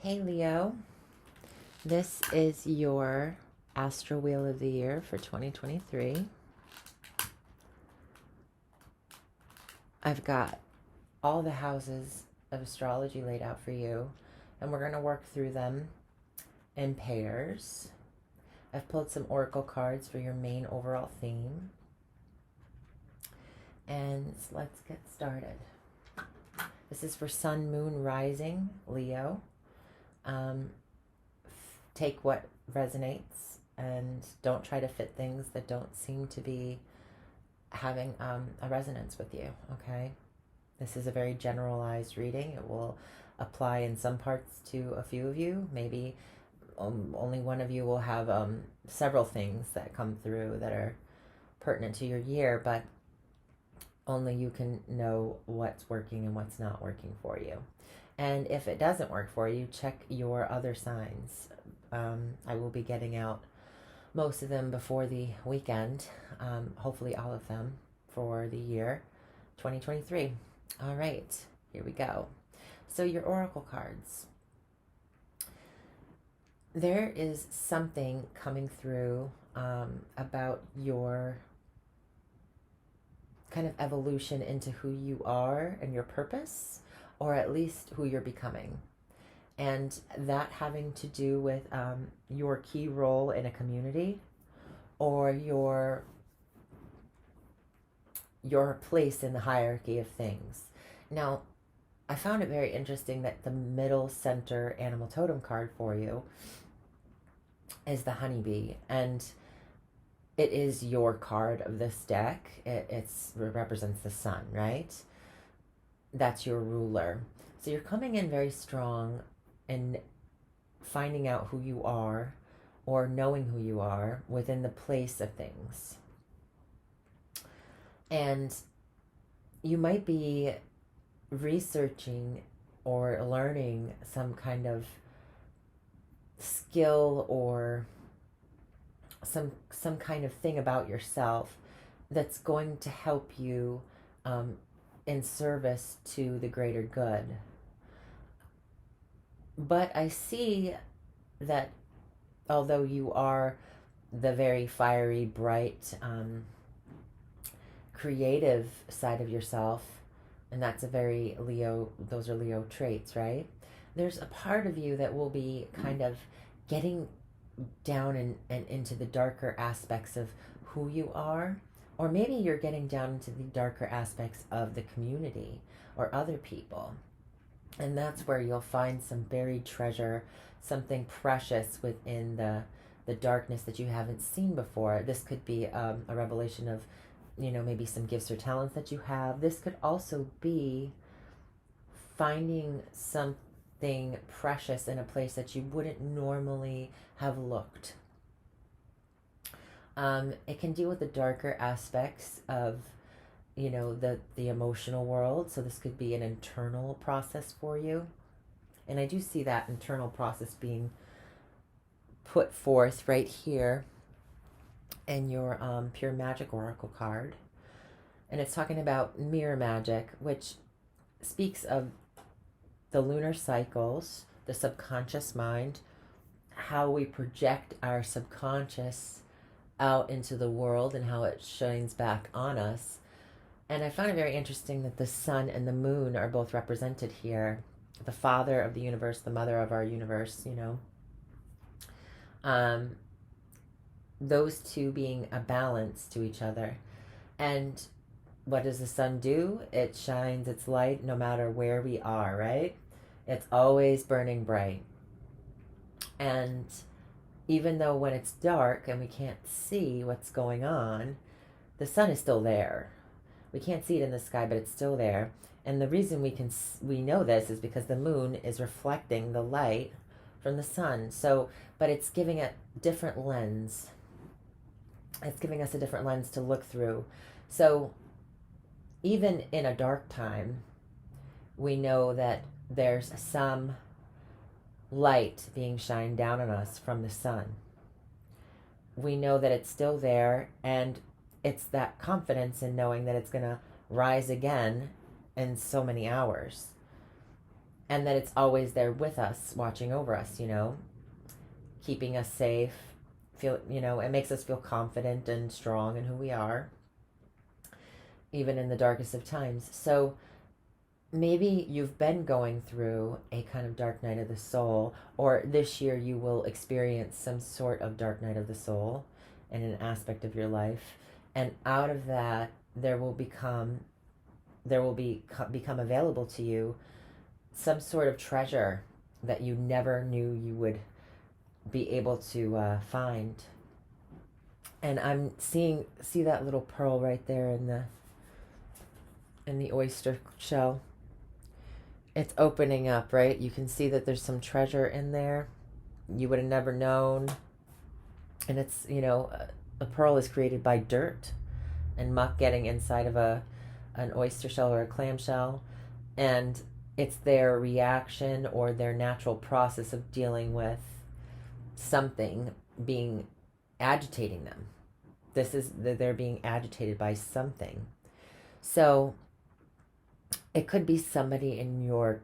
Hey Leo, this is your Astro-Wheel-of-the-Year for 2023. I've got all the houses of astrology laid out for you, and we're going to work through them in pairs. I've pulled some oracle cards for your main overall theme. And let's get started. This is for Sun, Moon, Rising, Leo. Take what resonates and don't try to fit things that don't seem to be having a resonance with you, okay? This is a very generalized reading. It will apply in some parts to a few of you. Maybe only one of you will have several things that come through that are pertinent to your year, but only you can know what's working and what's not working for you. And if it doesn't work for you, check your other signs. I will be getting out most of them before the weekend, hopefully all of them for the year 2023. All right, here we go. So your oracle cards. There is something coming through about your kind of evolution into who you are and your purpose, or at least who you're becoming. And that having to do with your key role in a community, or your place in the hierarchy of things. Now, I found it very interesting that the middle center animal totem card for you is the honeybee, and it is your card of this deck. It represents the sun, right? That's your ruler. So you're coming in very strong and finding out who you are, or knowing who you are within the place of things. And you might be researching or learning some kind of skill or some kind of thing about yourself that's going to help you in service to the greater good. But I see that although you are the very fiery, bright, creative side of yourself, and that's a very Leo, those are Leo traits, right? There's a part of you that will be kind of getting down and into the darker aspects of who you are, or maybe you're getting down into the darker aspects of the community or other people. And that's where you'll find some buried treasure, something precious within the darkness that you haven't seen before. This could be a revelation of, maybe some gifts or talents that you have. This could also be finding something precious in a place that you wouldn't normally have looked. It can deal with the darker aspects of the emotional world. So this could be an internal process for you. And I do see that internal process being put forth right here in your Pure Magic Oracle card. And it's talking about mirror magic, which speaks of the lunar cycles, the subconscious mind, how we project our subconscious out into the world and how it shines back on us. And I found it very interesting that the sun and the moon are both represented here. The father of the universe, the mother of our universe, those two being a balance to each other. And what does the sun do? It shines its light no matter where we are, right? It's always burning bright. And even though when it's dark and we can't see what's going on, the sun is still there. We can't see it in the sky, but it's still there. And the reason we know this is because the moon is reflecting the light from the sun. So, but it's giving a different lens. It's giving us a different lens to look through. So even in a dark time, we know that there's some light being shined down on us from the sun. We know that it's still there, and it's that confidence in knowing that it's going to rise again in so many hours. and that it's always there with us, watching over us, keeping us safe. It makes us feel confident and strong in who we are, even in the darkest of times. So maybe you've been going through a kind of dark night of the soul, or this year you will experience some sort of dark night of the soul in an aspect of your life. And out of that, there will become available to you some sort of treasure that you never knew you would be able to find. And I'm see that little pearl right there in the oyster shell. It's opening up, right? You can see that there's some treasure in there you would have never known. And it's, a pearl is created by dirt and muck getting inside of an oyster shell or a clam shell. And it's their reaction or their natural process of dealing with something being agitating them. They're being agitated by something. So it could be somebody in your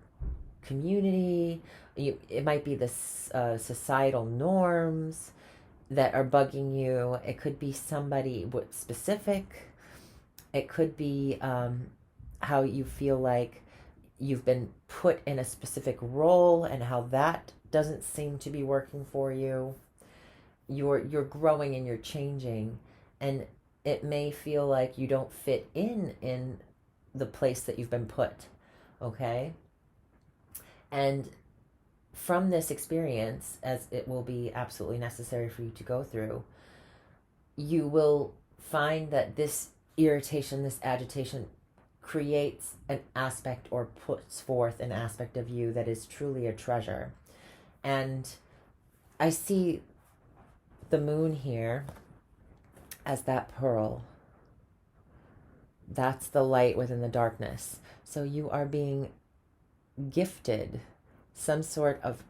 community. It might be the societal norms that are bugging you. It could be somebody specific. It could be how you feel like you've been put in a specific role and how that doesn't seem to be working for you. You're growing and you're changing, and it may feel like you don't fit in the place that you've been put, okay? And from this experience, as it will be absolutely necessary for you to go through, you will find that this irritation, this agitation, creates an aspect or puts forth an aspect of you that is truly a treasure. And I see the moon here as that pearl. That's the light within the darkness. So you are being gifted some sort of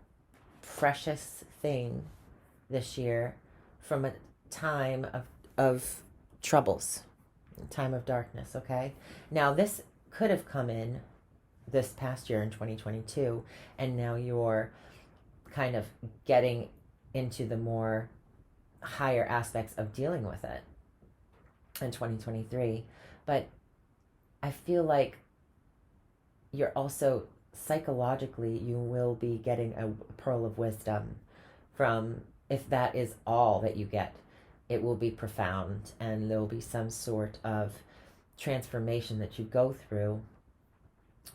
precious thing this year from a time of troubles, a time of darkness, okay? Now, this could have come in this past year in 2022, and now you're kind of getting into the more higher aspects of dealing with it in 2023. But I feel like you're also psychologically, you will be getting a pearl of wisdom from, if that is all that you get, it will be profound, and there will be some sort of transformation that you go through,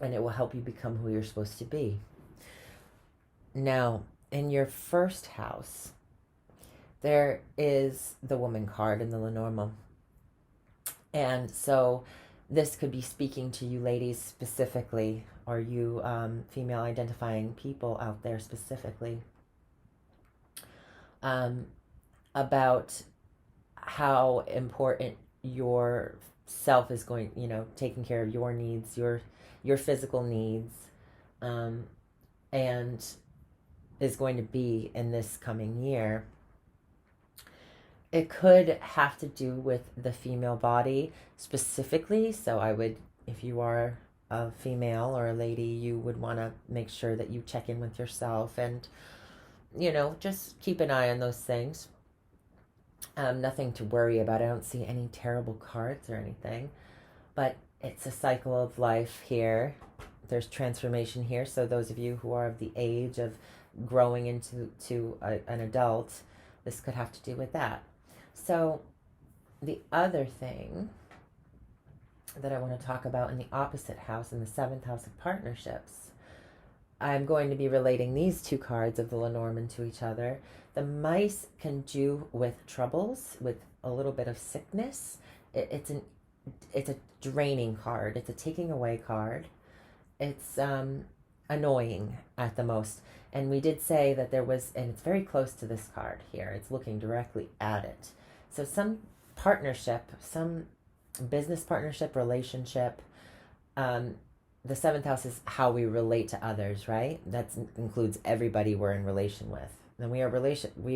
and it will help you become who you're supposed to be. Now, in your first house, there is the woman card in the Lenormand. And so this could be speaking to you ladies specifically, or you female identifying people out there specifically, about how important your self is going, taking care of your needs, your physical needs, and is going to be in this coming year. It could have to do with the female body specifically. So I would, if you are a female or a lady, you would want to make sure that you check in with yourself and, just keep an eye on those things. Nothing to worry about. I don't see any terrible cards or anything, but it's a cycle of life here. There's transformation here. So those of you who are of the age of growing into an adult, this could have to do with that. So the other thing that I want to talk about in the opposite house, in the 7th house of partnerships, I'm going to be relating these two cards of the Lenormand to each other. The mice can do with troubles, with a little bit of sickness. It's a draining card. It's a taking away card. It's annoying at the most. And we did say that there was, and it's very close to this card here. It's looking directly at it. So some partnership, some business partnership, relationship, the 7th house is how we relate to others, right? That includes everybody we're in relation with. And we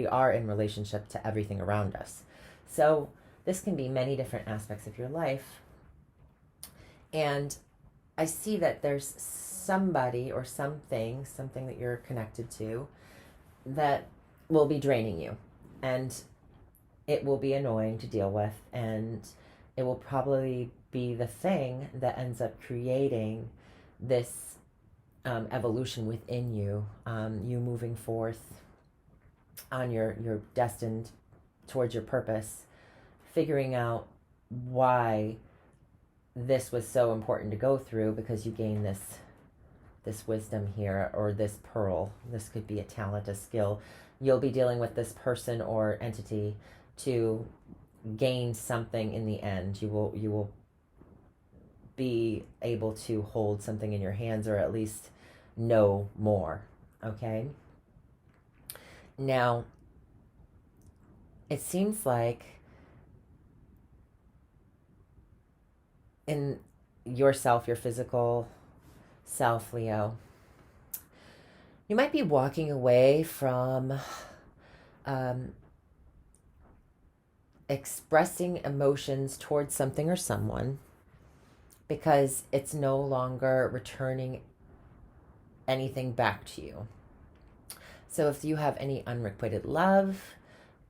are in relationship to everything around us. So this can be many different aspects of your life. And I see that there's somebody or something that you're connected to that will be draining you, and it will be annoying to deal with, and it will probably be the thing that ends up creating this evolution within you, you moving forth on your destined towards your purpose, figuring out why this was so important to go through, because you gain this wisdom here, or this pearl. This could be a talent, a skill. You'll be dealing with this person or entity to gain something in the end. You will be able to hold something in your hands, or at least know more. Okay? Now, it seems like in yourself, your physical self, Leo, you might be walking away from expressing emotions towards something or someone, because it's no longer returning anything back to you. So if you have any unrequited love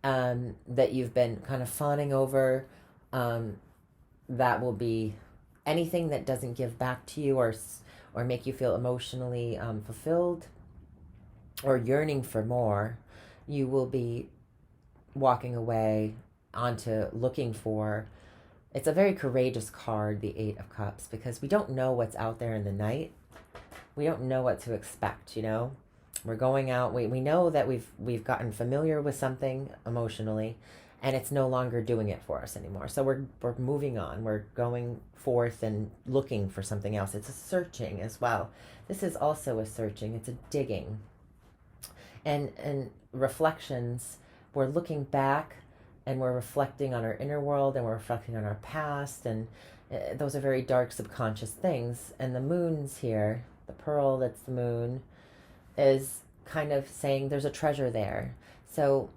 that you've been kind of fawning over, that will be anything that doesn't give back to you, or make you feel emotionally fulfilled or yearning for more. You will be walking away onto looking for. It's a very courageous card, the Eight of Cups, because we don't know what's out there in the night. We don't know what to expect, you know. We're going out. We know that we've gotten familiar with something emotionally, and it's no longer doing it for us anymore. So we're moving on. We're going forth and looking for something else. It's a searching as well. This is also a searching. It's a digging. And reflections. We're looking back, and we're reflecting on our inner world, and we're reflecting on our past, and those are very dark subconscious things. And the moon's here, the pearl that's the moon, is kind of saying there's a treasure there. So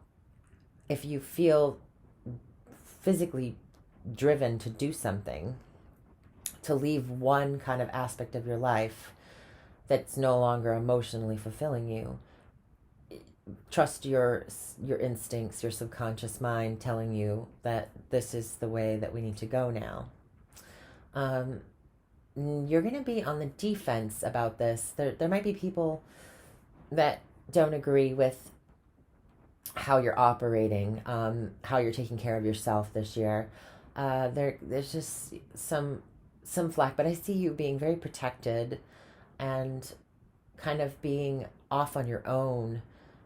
if you feel physically driven to do something, to leave one kind of aspect of your life that's no longer emotionally fulfilling you, trust your instincts, your subconscious mind telling you that this is the way that we need to go now. You're going to be on the defense about this. There might be people that don't agree with how you're operating, how you're taking care of yourself this year. There's just some flack, but I see you being very protected and kind of being off on your own,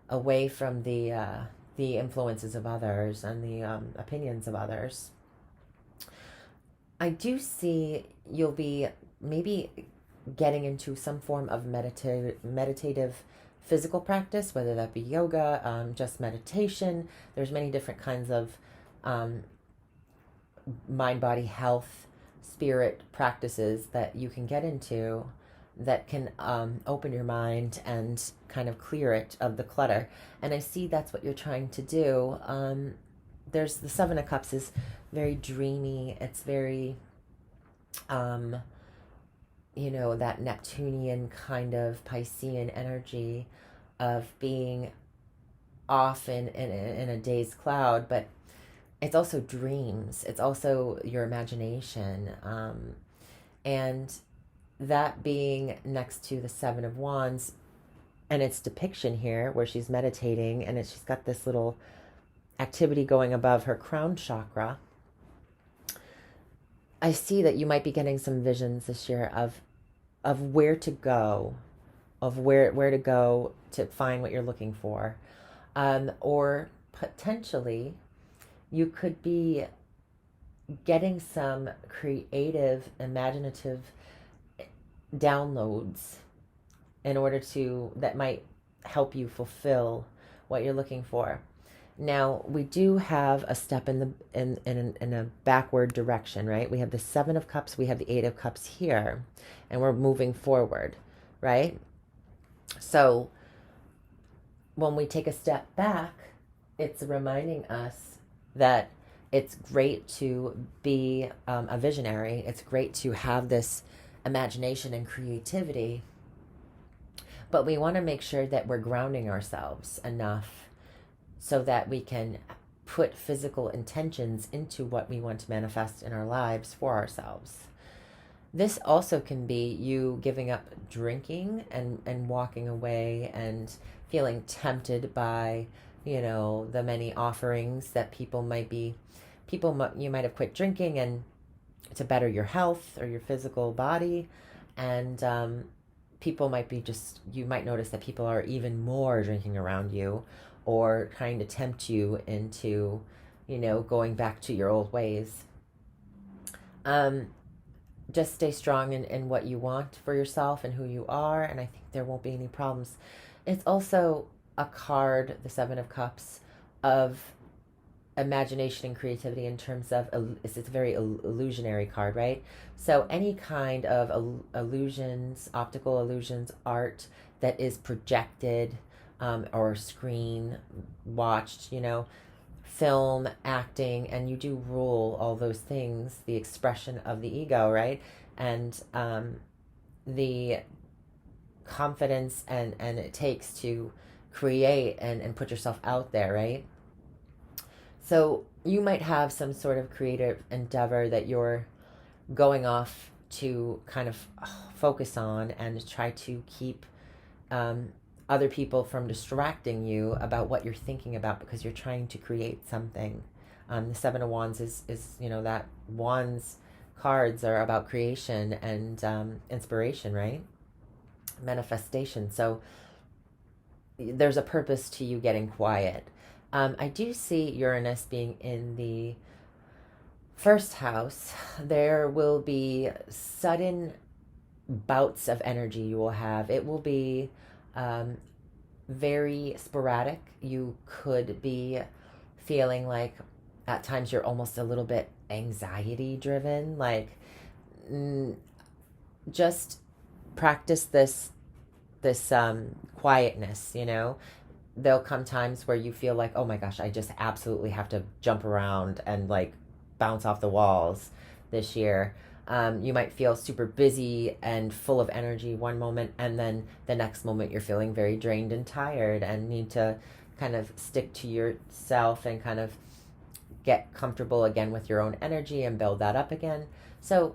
away from the influences of others and the opinions of others. I do see you'll be maybe getting into some form of meditative physical practice, whether that be yoga, just meditation. There's many different kinds of mind, body, health, spirit practices that you can get into that can open your mind and kind of clear it of the clutter. And I see that's what you're trying to do. There's the Seven of Cups is very dreamy. It's very, that Neptunian kind of Piscean energy of being off in a dazed cloud, but it's also dreams. It's also your imagination. And that being next to the Seven of Wands and its depiction here where she's meditating, and she's got this little activity going above her crown chakra. I see that you might be getting some visions this year of where to go, of where to go to find what you're looking for. Or potentially you could be getting some creative, imaginative downloads that might help you fulfill what you're looking for. Now, we do have a step in a backward direction, right? We have the Seven of Cups, we have the Eight of Cups here, and we're moving forward, right? So when we take a step back, it's reminding us that it's great to be a visionary. It's great to have this imagination and creativity. But we want to make sure that we're grounding ourselves enough so that we can put physical intentions into what we want to manifest in our lives for ourselves. This also can be you giving up drinking and walking away and feeling tempted by, the many offerings that you might have quit drinking and to better your health or your physical body. And people might be you might notice that people are even more drinking around you or trying to tempt you into, going back to your old ways. Just stay strong in what you want for yourself and who you are, and I think there won't be any problems. It's also a card, the Seven of Cups, of imagination and creativity in terms of, it's a very illusionary card, right? So any kind of illusions, optical illusions, art that is projected or screen watched, film, acting, and you do rule all those things, the expression of the ego, right? And the confidence and it takes to create and put yourself out there, right? So you might have some sort of creative endeavor that you're going off to kind of focus on and try to keep other people from distracting you about what you're thinking about because you're trying to create something. The Seven of Wands is that Wands cards are about creation and inspiration, right? Manifestation. So there's a purpose to you getting quiet. I do see Uranus being in the first house. There will be sudden bouts of energy you will have. It will be very sporadic. You could be feeling like at times you're almost a little bit anxiety driven. Like, just practice this quietness. There'll come times where you feel like, oh my gosh, I just absolutely have to jump around and like bounce off the walls this year. You might feel super busy and full of energy one moment, and then the next moment you're feeling very drained and tired and need to kind of stick to yourself and kind of get comfortable again with your own energy and build that up again. So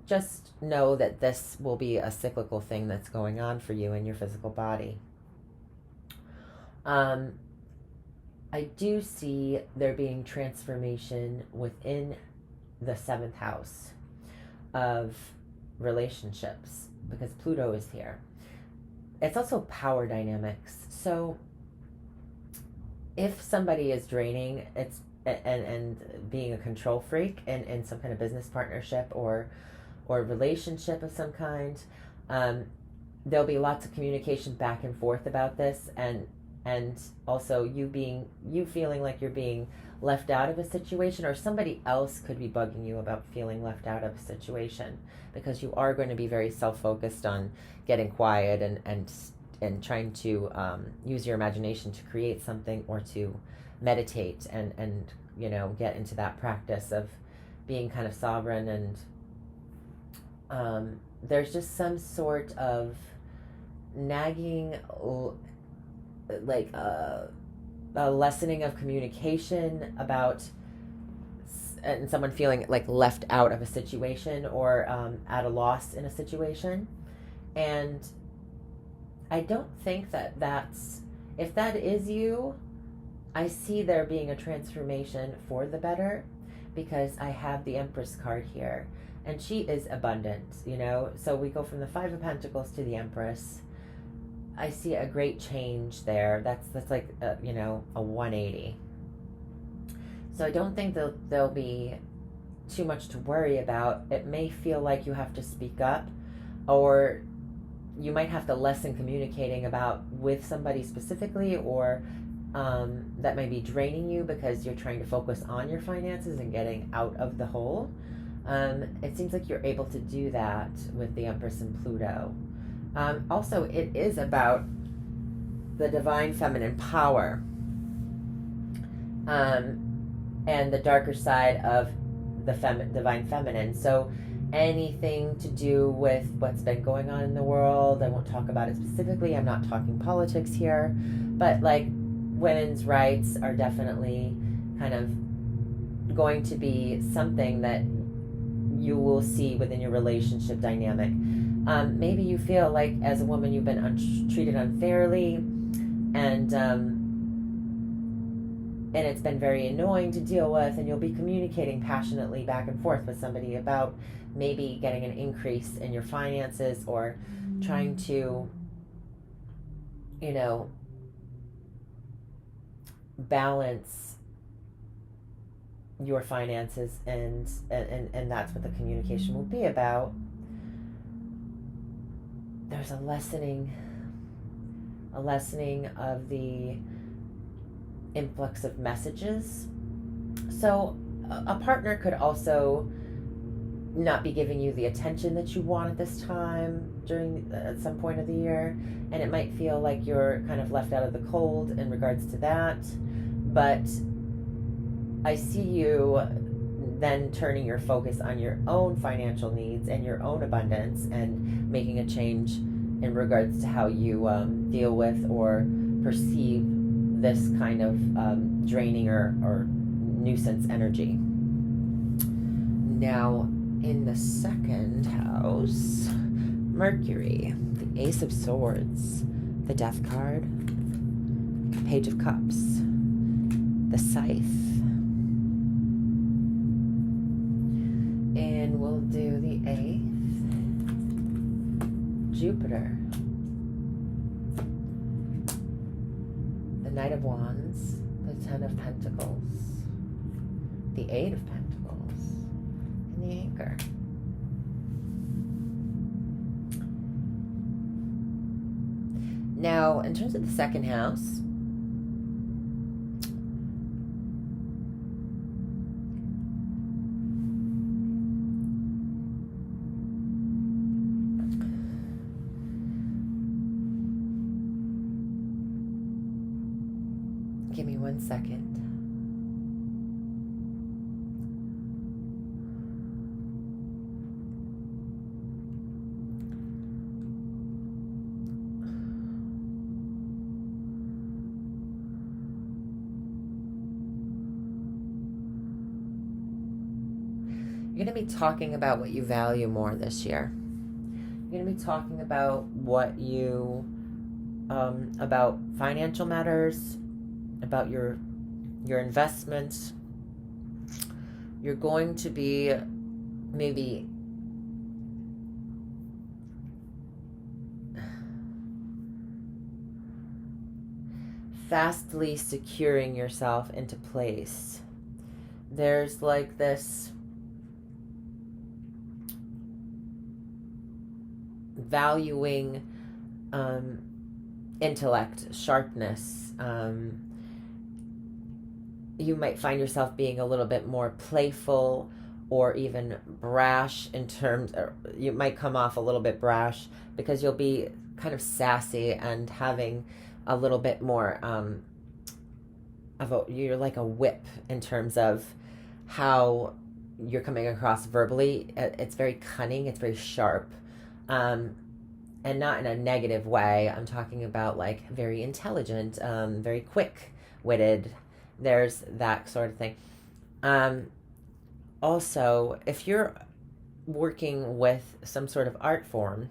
just know that this will be a cyclical thing that's going on for you in your physical body. I do see there being transformation within the seventh house of relationships because Pluto is here. It's also power dynamics. So if somebody is draining, it's and being a control freak in some kind of business partnership or relationship of some kind, there'll be lots of communication back and forth about this, and also you feeling like you're being left out of a situation, or somebody else could be bugging you about feeling left out of a situation, because you are going to be very self-focused on getting quiet and trying to use your imagination to create something or to meditate and get into that practice of being kind of sovereign. And there's just some sort of nagging, like a lessening of communication about, and someone feeling like left out of a situation or at a loss in a situation. And I don't think that's, if that is you, I see there being a transformation for the better, because I have the Empress card here, and she is abundant, so we go from the Five of Pentacles to the Empress. I see a great change there. That's like a 180. So I don't think there'll be too much to worry about. It may feel like you have to speak up, or you might have to lessen communicating about with somebody specifically, or that may be draining you because you're trying to focus on your finances and getting out of the hole. It seems like you're able to do that with the Empress and Pluto. Also, it is about the divine feminine power and the darker side of the divine feminine. So anything to do with what's been going on in the world. I won't talk about it specifically. I'm not talking politics here, but like women's rights are definitely kind of going to be something that you will see within your relationship dynamic. Maybe you feel like as a woman you've been treated unfairly, and it's been very annoying to deal with, and you'll be communicating passionately back and forth with somebody about maybe getting an increase in your finances, or trying to, you know, balance your finances, and that's what the communication will be about. There's a lessening of the influx of messages. So a partner could also not be giving you the attention that you want at this time at some point of the year, and it might feel like you're kind of left out of the cold in regards to that. But I see you then turning your focus on your own financial needs and your own abundance, and making a change in regards to how you deal with or perceive this kind of draining or nuisance energy. Now, in the second house, Mercury, the Ace of Swords, the Death card, Page of Cups, the Scythe, and we'll do the 8th, Jupiter, the Knight of Wands, the 10 of Pentacles, the 8 of Pentacles, and the Anchor. Now, in terms of the second house, give me 1 second. You're going to be talking about what you value more this year. You're going to be talking about what you, about financial matters, about your investments. You're going to be maybe fastly securing yourself into place. There's like this valuing intellect, sharpness. You might find yourself being a little bit more playful or even brash in terms, or you might come off a little bit brash because you'll be kind of sassy and having a little bit more you're like a whip in terms of how you're coming across verbally. It's very cunning, it's very sharp. And not in a negative way. I'm talking about like very intelligent, very quick-witted. There's that sort of thing. Also, if you're working with some sort of art form,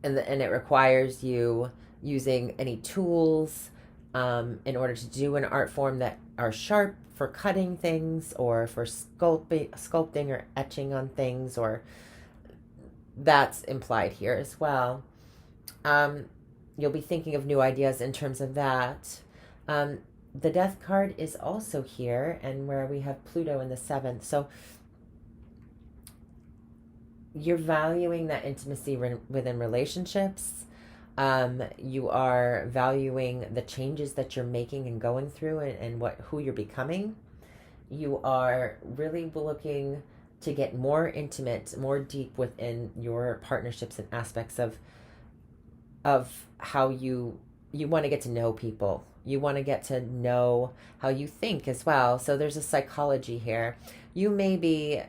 and it requires you using any tools in order to do an art form that are sharp for cutting things or for sculpting or etching on things, or that's implied here as well. You'll be thinking of new ideas in terms of that. The Death card is also here, and where we have Pluto in the 7th. So you're valuing that intimacy within relationships. You are valuing the changes that you're making and going through, and who you're becoming. You are really looking to get more intimate, more deep within your partnerships and aspects of how you want to get to know people. You want to get to know how you think as well. So there's a psychology here. You may be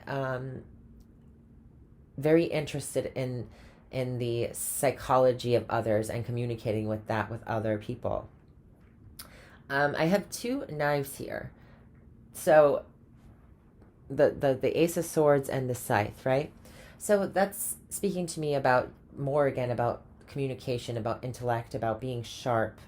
very interested in the psychology of others and communicating with that with other people. I have two knives here. So the Ace of Swords and the Scythe, right? So that's speaking to me about more again about communication, about intellect, about being sharp,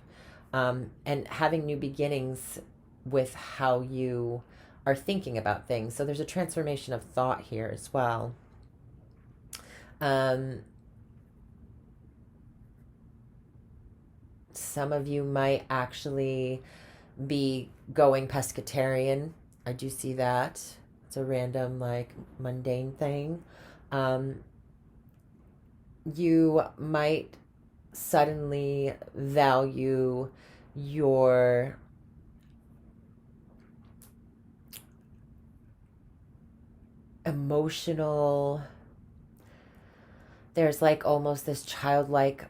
and having new beginnings with how you are thinking about things. So there's a transformation of thought here as well. Um, some of you might actually be going pescatarian. I do see that. It's a random, like, mundane thing. Um, you might suddenly value your emotional, there's like almost this childlike,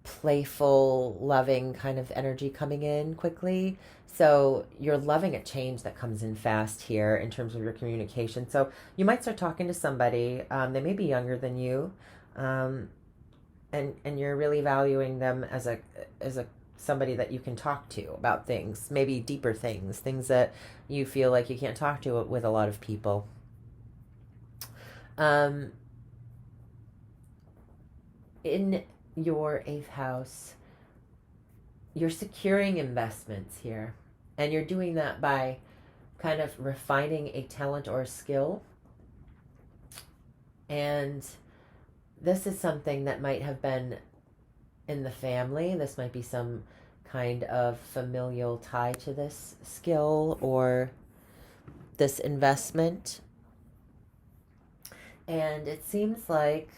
playful, loving kind of energy coming in quickly. So you're loving a change that comes in fast here in terms of your communication. So you might start talking to somebody. They may be younger than you, um, and you're really valuing them as a somebody that you can talk to about things, maybe deeper things, things that you feel like you can't talk to with a lot of people. Um, in your eighth house, you're securing investments here, and you're doing that by kind of refining a talent or a skill. And this is something that might have been in the family. This might be some kind of familial tie to this skill or this investment. And it seems like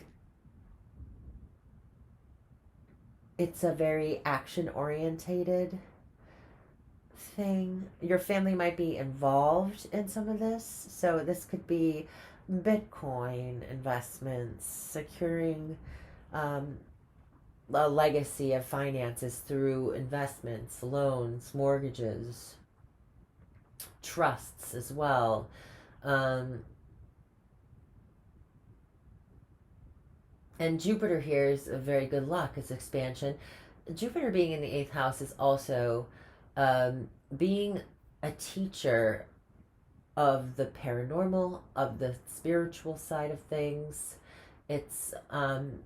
it's a very action orientated thing. Your family might be involved in some of this. So this could be Bitcoin investments, securing a legacy of finances through investments, loans, mortgages, trusts as well. And Jupiter here is a very good luck. It's expansion. Jupiter being in the eighth house is also being a teacher of the paranormal, of the spiritual side of things. It's kind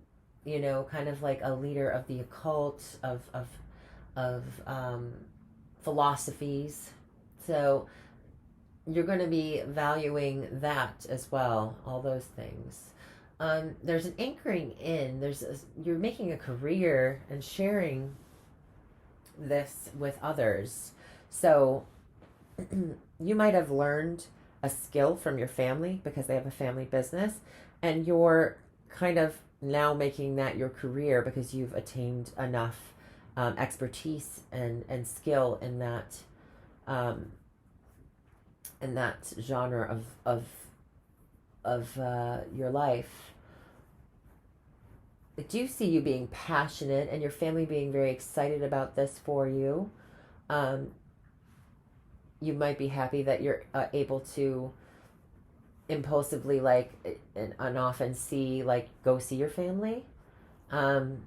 of like a leader of the occult, of philosophies. So you're going to be valuing that as well, all those things. There's an anchoring in. You're making a career and sharing this with others. So you might have learned a skill from your family because they have a family business, and you're kind of now making that your career because you've attained enough expertise and skill um, in that genre of your life. I do see you being passionate and your family being very excited about this for you. Um, you might be happy that you're able to impulsively, like, and often see, like, go see your family. Um,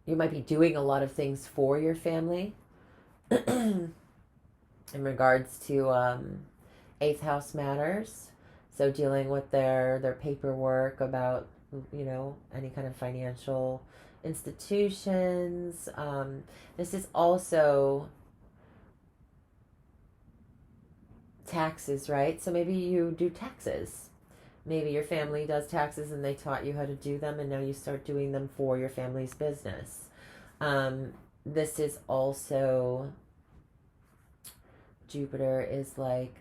you might be doing a lot of things for your family in regards to eighth house matters. So dealing with their paperwork about any kind of financial institutions. This is also taxes, right? So maybe you do taxes. Maybe your family does taxes and they taught you how to do them, and now you start doing them for your family's business. This is also, Jupiter is like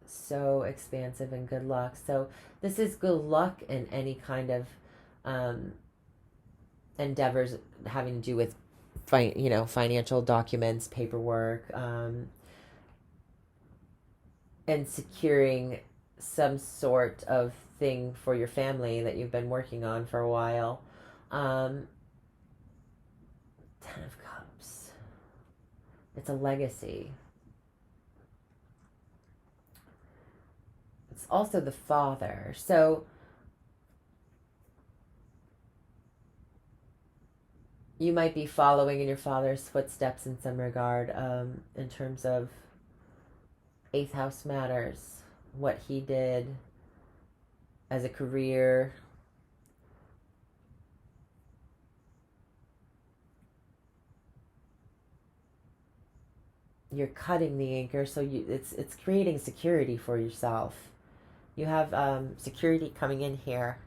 so expansive and good luck. So this is good luck in any kind of endeavors having to do with financial documents, paperwork, and securing some sort of thing for your family that you've been working on for a while. Ten of Cups. It's a legacy. It's also the father. So you might be following in your father's footsteps in some regard, in terms of eighth house matters, what he did as a career. You're cutting the anchor, so it's creating security for yourself. You have security coming in here.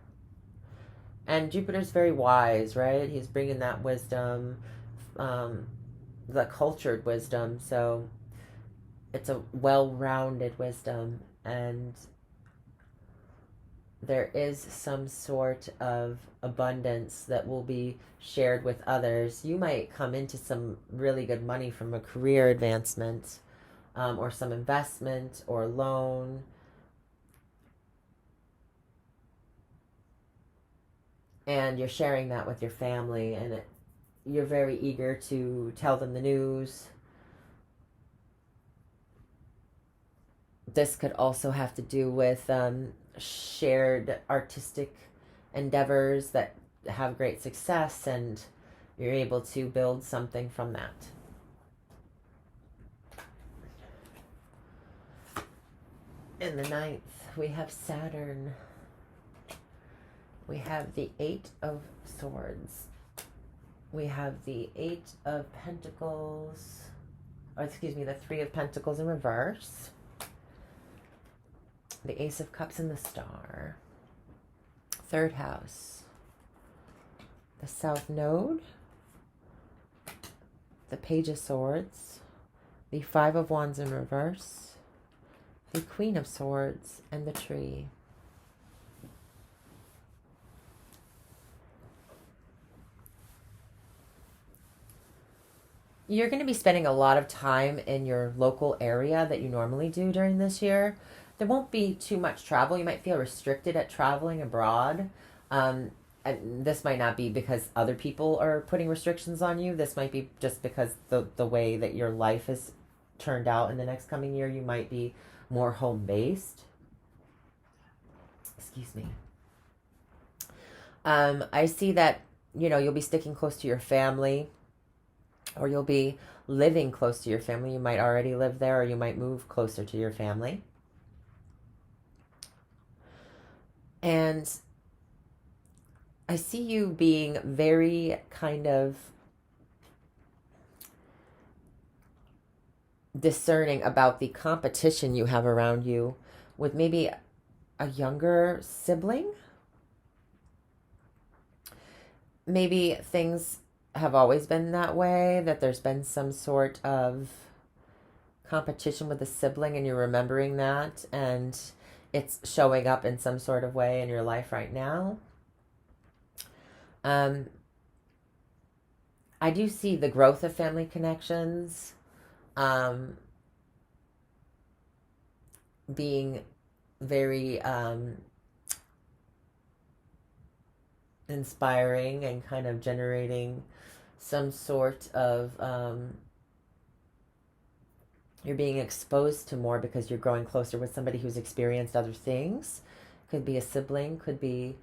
And Jupiter's very wise, right? He's bringing that wisdom, the cultured wisdom. So it's a well-rounded wisdom. And there is some sort of abundance that will be shared with others. You might come into some really good money from a career advancement, or some investment or loan. And you're sharing that with your family, and you're very eager to tell them the news. This could also have to do with shared artistic endeavors that have great success, and you're able to build something from that. In the ninth, we have Saturn. We have the Eight of Swords. We have the Eight of Pentacles, or excuse me, the Three of Pentacles in reverse. The Ace of Cups and the Star. Third house. The South Node. The Page of Swords. The Five of Wands in reverse. The Queen of Swords and the Tree. You're going to be spending a lot of time in your local area that you normally do during this year. There won't be too much travel. You might feel restricted at traveling abroad. And this might not be because other people are putting restrictions on you. This might be just because the way that your life is turned out in the next coming year. You might be more home-based. Excuse me. I see that, you'll be sticking close to your family, or you'll be living close to your family. You might already live there, or you might move closer to your family. And I see you being very kind of discerning about the competition you have around you with maybe a younger sibling. Maybe things have always been that way, that there's been some sort of competition with a sibling, and you're remembering that, and it's showing up in some sort of way in your life right now. I do see the growth of family connections being very inspiring and kind of generating some sort of you're being exposed to more because you're growing closer with somebody who's experienced other things. Could be a sibling, could be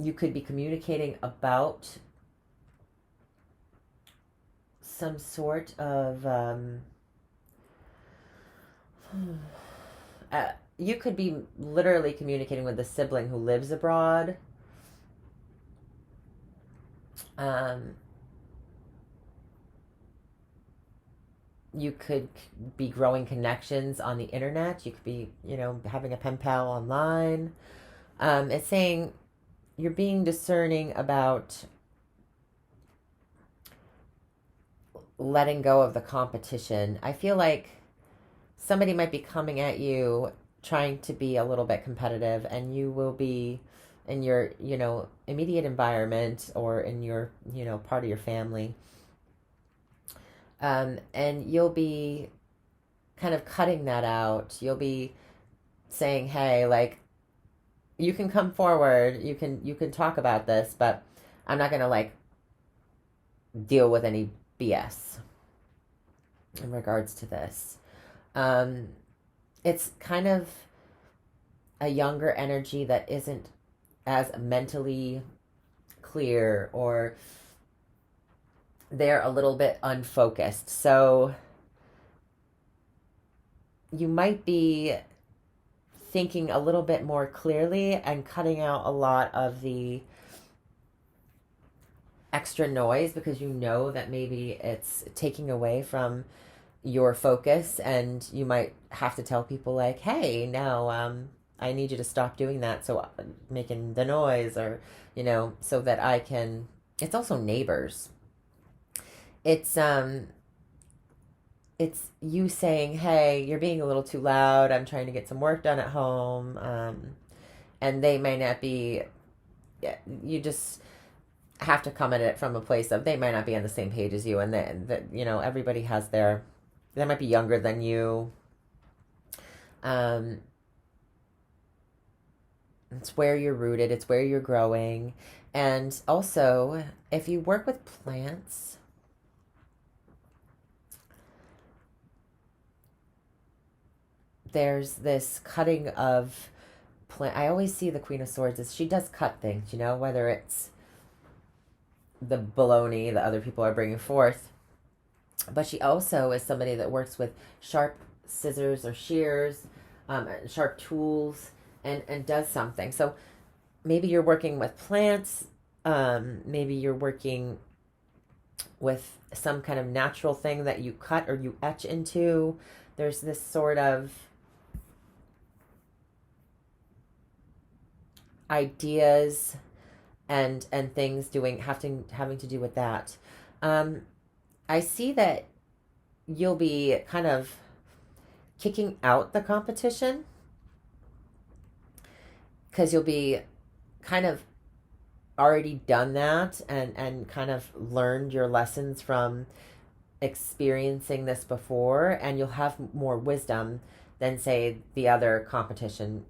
you could be communicating about some sort of you could be literally communicating with a sibling who lives abroad. You could be growing connections on the internet. You could be, having a pen pal online. It's saying you're being discerning about letting go of the competition. I feel like somebody might be coming at you trying to be a little bit competitive, and you will be in your, immediate environment, or in your, part of your family. And you'll be kind of cutting that out. You'll be saying, hey, like, you can come forward, you can talk about this, but I'm not gonna like deal with any BS in regards to this. Um, it's kind of a younger energy that isn't as mentally clear, or they're a little bit unfocused. So you might be thinking a little bit more clearly and cutting out a lot of the extra noise, because you know that maybe it's taking away from your focus, and you might have to tell people like, hey, no, I need you to stop doing that, so making the noise, or so that I can. It's also neighbors. It's it's you saying, hey, you're being a little too loud, I'm trying to get some work done at home. And they may not be. You just have to come at it from a place of, they might not be on the same page as you, and that everybody has their. They might be younger than you. um it's where you're rooted, it's where you're growing. And also, if you work with plants, there's this cutting of plant. I always see the Queen of Swords as, she does cut things, whether it's the baloney that other people are bringing forth, but she also is somebody that works with sharp scissors or shears, sharp tools, and does something. So maybe you're working with plants, maybe you're working with some kind of natural thing that you cut or you etch into. There's this sort of ideas and things having to do with that. Um, I see that you'll be kind of kicking out the competition, because you'll be kind of already done that, and kind of learned your lessons from experiencing this before, and you'll have more wisdom than, say, the other competition,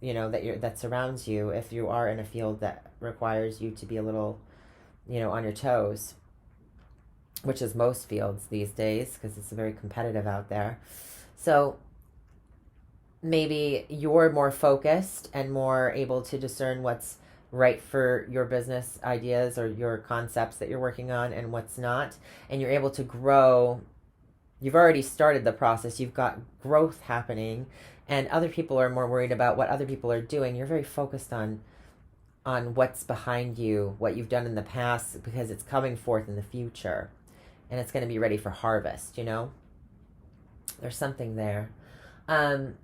that surrounds you, if you are in a field that requires you to be a little, on your toes, which is most fields these days, because it's very competitive out there. So maybe you're more focused and more able to discern what's right for your business ideas or your concepts that you're working on, and what's not. And you're able to grow. You've already started the process, you've got growth happening, and other people are more worried about what other people are doing. You're very focused on what's behind you, what you've done in the past, because it's coming forth in the future, and it's going to be ready for harvest. There's something there. um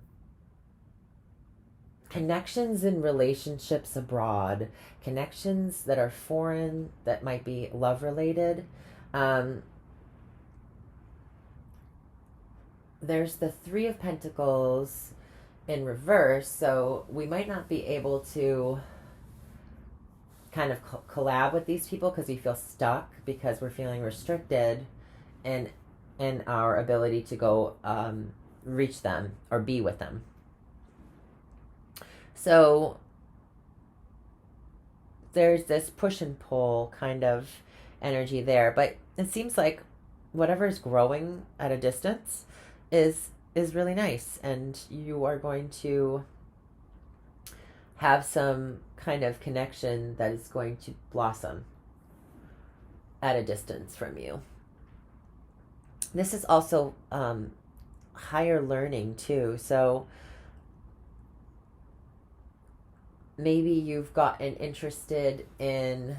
Connections in relationships abroad, connections that are foreign, that might be love related. um there's the Three of Pentacles in reverse, so we might not be able to kind of collab with these people, because we feel stuck, because we're feeling restricted in our ability to go reach them or be with them. So there's this push and pull kind of energy there, but it seems like whatever is growing at a distance is really nice, and you are going to have some kind of connection that is going to blossom at a distance from you. This is also higher learning too, so maybe you've gotten interested in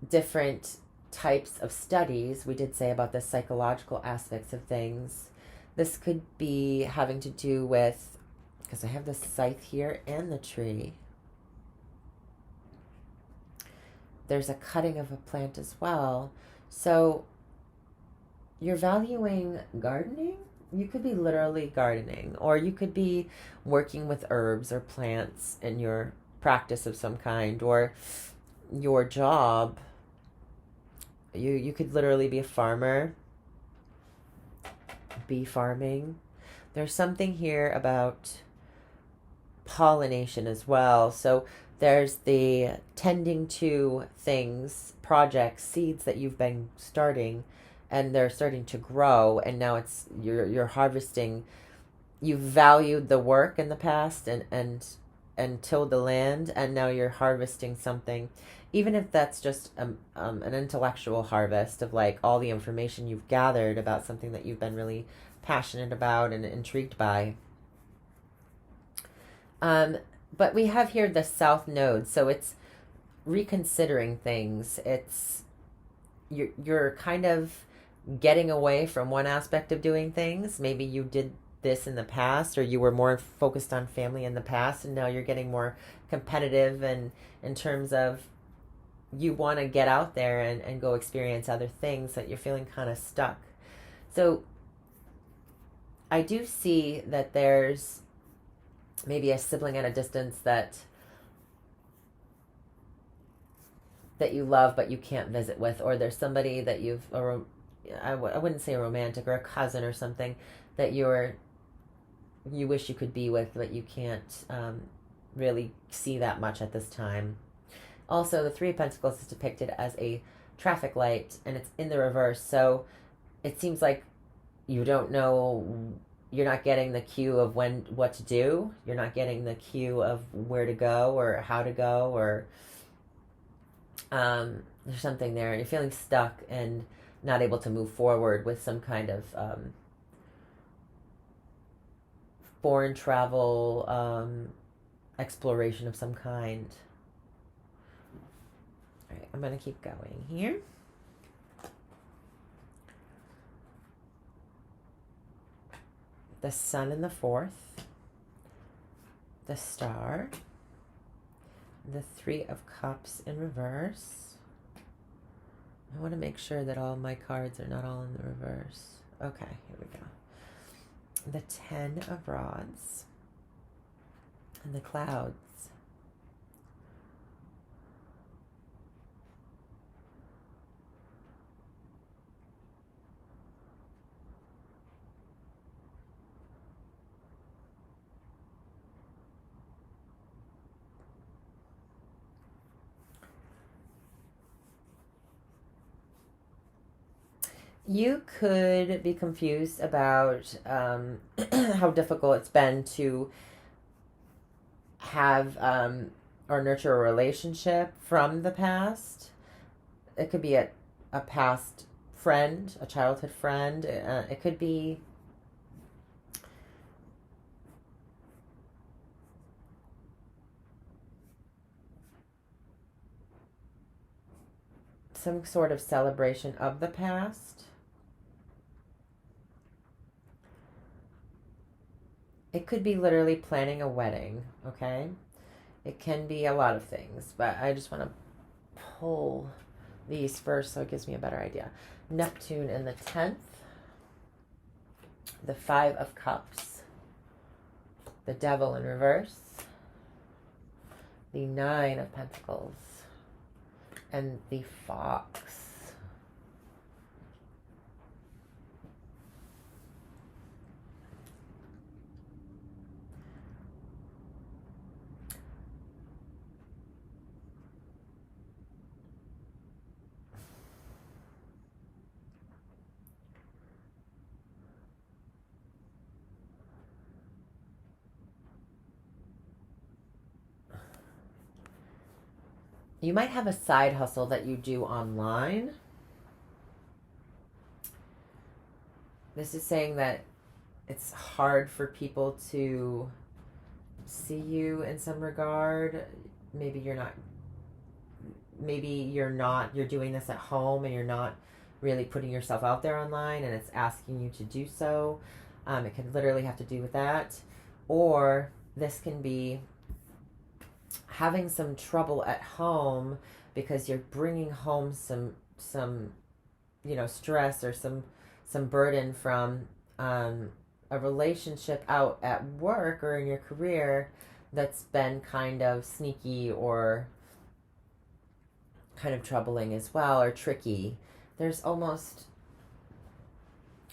different types of studies. We did say about the psychological aspects of things. This could be having to do with, because I have the scythe here and the tree. There's a cutting of a plant as well. So you're valuing gardening. You could be literally gardening, or you could be working with herbs or plants in your practice of some kind, or your job. You could literally be a farmer, bee farming. There's something here about pollination as well. So there's the tending to things, projects, seeds that you've been starting, and they're starting to grow, and now it's you're harvesting. You've valued the work in the past and tilled the land, and now you're harvesting something, even if that's just an intellectual harvest of like all the information you've gathered about something that you've been really passionate about and intrigued by. But we have here the South Node, so it's reconsidering things. It's you're kind of getting away from one aspect of doing things. Maybe you did this in the past, or you were more focused on family in the past, and now you're getting more competitive, and in terms of you want to get out there and go experience other things, that you're feeling kind of stuck. So I do see that there's maybe a sibling at a distance that you love but you can't visit with, or there's somebody that I wouldn't say a romantic, or a cousin or something that you wish you could be with, but you can't really see that much at this time. Also, the Three of Pentacles is depicted as a traffic light, and it's in the reverse, so it seems like you don't know. You're not getting the cue of what to do. You're not getting the cue of where to go or how to go, or there's something there. You're feeling stuck and not able to move forward with some kind of foreign travel, exploration of some kind. All right, I'm going to keep going here. The Sun in the fourth, the Star, the Three of Cups in reverse. I want to make sure that all my cards are not all in the reverse. Okay, here we go. The Ten of Rods and the Clouds. You could be confused about how difficult it's been to have or nurture a relationship from the past. It could be a past friend, a childhood friend. It could be some sort of celebration of the past. It could be literally planning a wedding, okay? It can be a lot of things, but I just want to pull these first so it gives me a better idea. Neptune in the 10th, the Five of Cups, the Devil in reverse, the Nine of Pentacles, and the Fox. You might have a side hustle that you do online. This is saying that it's hard for people to see you in some regard. Maybe you're doing this at home and you're not really putting yourself out there online, and it's asking you to do so. It can literally have to do with that. Or this can be having some trouble at home because you're bringing home some stress or some burden from a relationship out at work or in your career that's been kind of sneaky or kind of troubling as well, or tricky. There's almost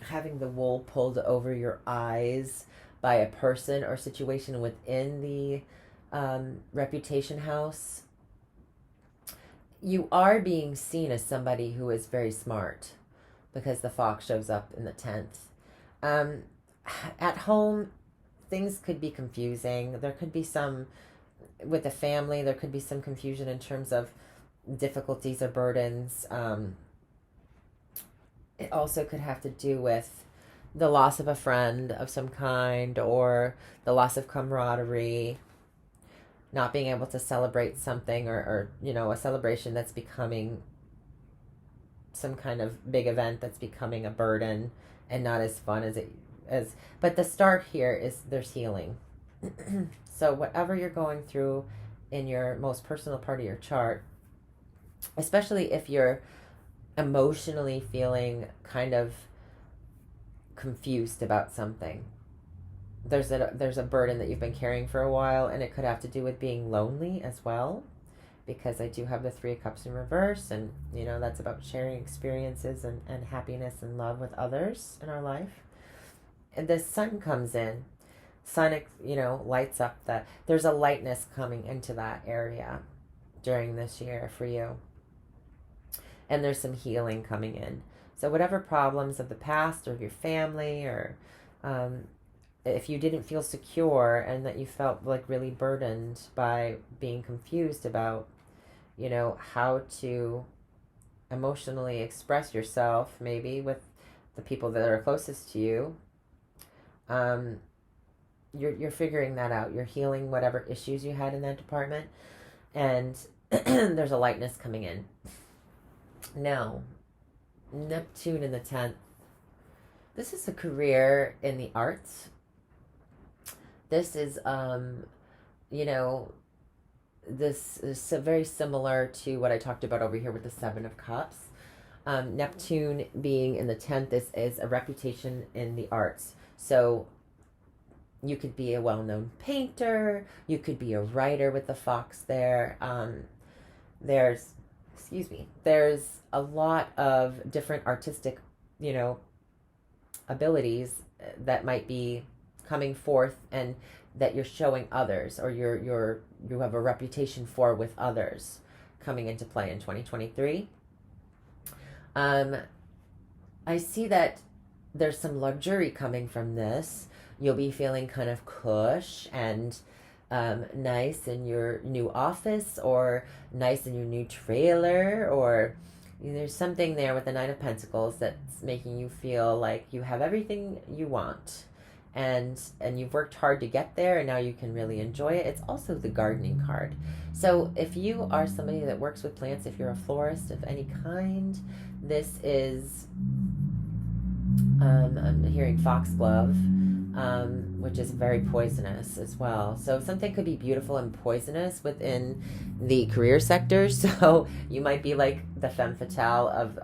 having the wool pulled over your eyes by a person or situation within the reputation house. You are being seen as somebody who is very smart because the fox shows up in the 10th. Um, at home, things could be confusing. There could be some, with the family, there could be some confusion in terms of difficulties or burdens. It also could have to do with the loss of a friend of some kind or the loss of camaraderie, not being able to celebrate something or a celebration that's becoming some kind of big event that's becoming a burden and not as fun as but the start here is there's healing. So whatever you're going through in your most personal part of your chart, especially if you're emotionally feeling kind of confused about something, there's a burden that you've been carrying for a while, and it could have to do with being lonely as well, because I do have the 3 of Cups in reverse, and that's about sharing experiences and happiness and love with others in our life. And the sun comes in. Sun, lights up that. There's a lightness coming into that area during this year for you. And there's some healing coming in. So whatever problems of the past or your family or if you didn't feel secure and that you felt like really burdened by being confused about, how to emotionally express yourself, maybe with the people that are closest to you, you're figuring that out. You're healing whatever issues you had in that department, and there's a lightness coming in. Now, Neptune in the 10th. This is a career in the arts. This is, this is very similar to what I talked about over here with the 7 of Cups. Neptune being in the 10th is a reputation in the arts. So you could be a well-known painter. You could be a writer with the fox there. There's a lot of different artistic, abilities that might be coming forth and that you're showing others, or you have a reputation for with others coming into play in 2023. I see that there's some luxury coming from this. You'll be feeling kind of cush and nice in your new office, or nice in your new trailer, or there's something there with the 9 of Pentacles that's making you feel like you have everything you want, and you've worked hard to get there, and now you can really enjoy it. It's also the gardening card. So if you are somebody that works with plants, if you're a florist of any kind, this is I'm hearing foxglove, which is very poisonous as well. So something could be beautiful and poisonous within the career sector. So you might be like the femme fatale of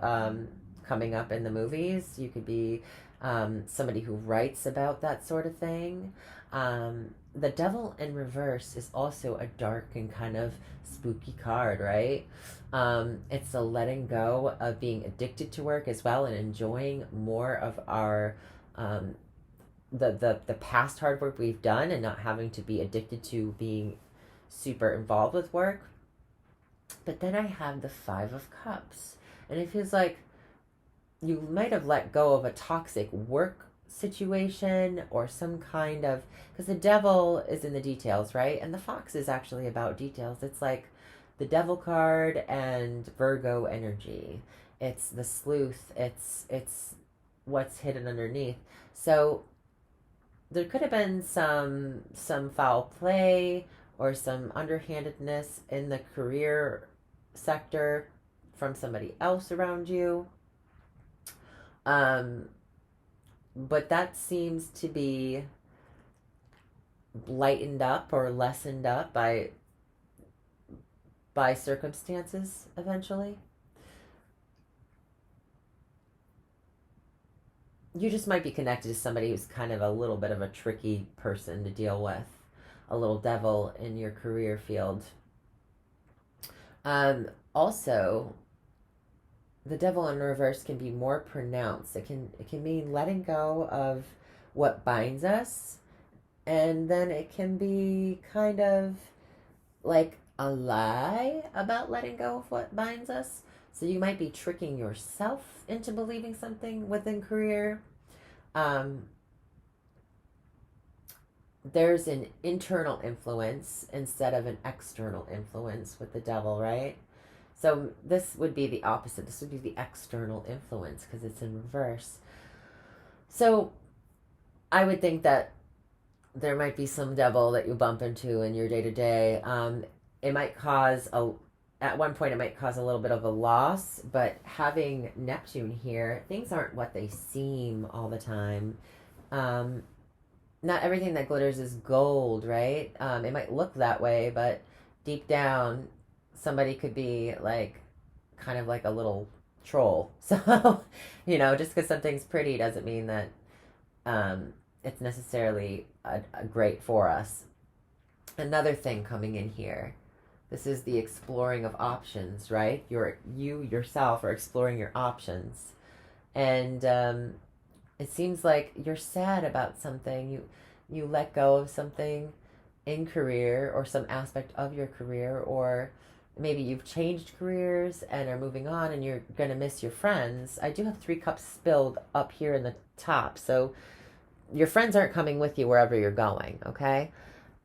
coming up in the movies. You could be somebody who writes about that sort of thing. The Devil in reverse is also a dark and kind of spooky card, right? It's the letting go of being addicted to work as well, and enjoying more of our the past hard work we've done, and not having to be addicted to being super involved with work. But then I have the 5 of Cups, and it feels like you might have let go of a toxic work situation, or some kind of, because the devil is in the details, right? And the fox is actually about details. It's like the devil card and Virgo energy. It's the sleuth. It's what's hidden underneath. So there could have been some foul play or some underhandedness in the career sector from somebody else around you. But that seems to be lightened up or lessened up by circumstances eventually. You just might be connected to somebody who's kind of a little bit of a tricky person to deal with, a little devil in your career field. Also, the devil in reverse can be more pronounced. It can mean letting go of what binds us, and then it can be kind of like a lie about letting go of what binds us. So you might be tricking yourself into believing something within career. Um, there's an internal influence instead of an external influence with the devil, right? So this would be the opposite. This would be the external influence because it's in reverse. So I would think that there might be some devil that you bump into in your day to day. It might cause at one point, it might cause a little bit of a loss, but having Neptune here, things aren't what they seem all the time. Um, Not everything that glitters is gold, right? It might look that way, but deep down, somebody could be like kind of like a little troll. So, just because something's pretty doesn't mean that it's necessarily a great for us. Another thing coming in here. This is the exploring of options, right? You yourself are exploring your options, and it seems like you're sad about something. You let go of something in career or some aspect of your career, or maybe you've changed careers and are moving on and you're going to miss your friends. I do have 3 cups spilled up here in the top. So your friends aren't coming with you wherever you're going, okay?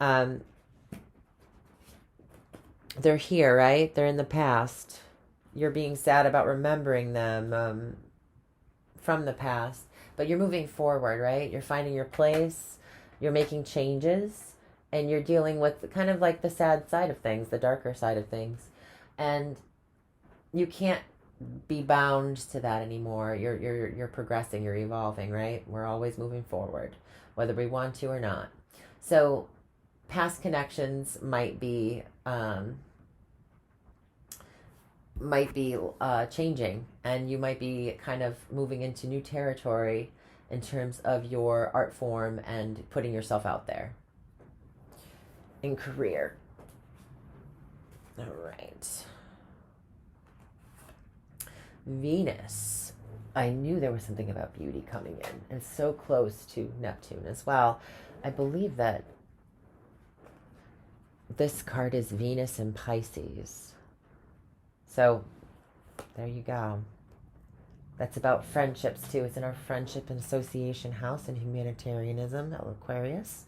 Um, they're here, right? They're in the past. You're being sad about remembering them from the past, but you're moving forward, right? You're finding your place, you're making changes, and you're dealing with kind of like the sad side of things, the darker side of things. And you can't be bound to that anymore. You're progressing, you're evolving, right? We're always moving forward, whether we want to or not. So past connections might be changing, and you might be kind of moving into new territory in terms of your art form and putting yourself out there in career. All right. Venus. I knew there was something about beauty coming in, and so close to Neptune as well. I believe that this card is Venus in Pisces. So there you go. That's about friendships too. It's in our friendship and association house and humanitarianism, Aquarius.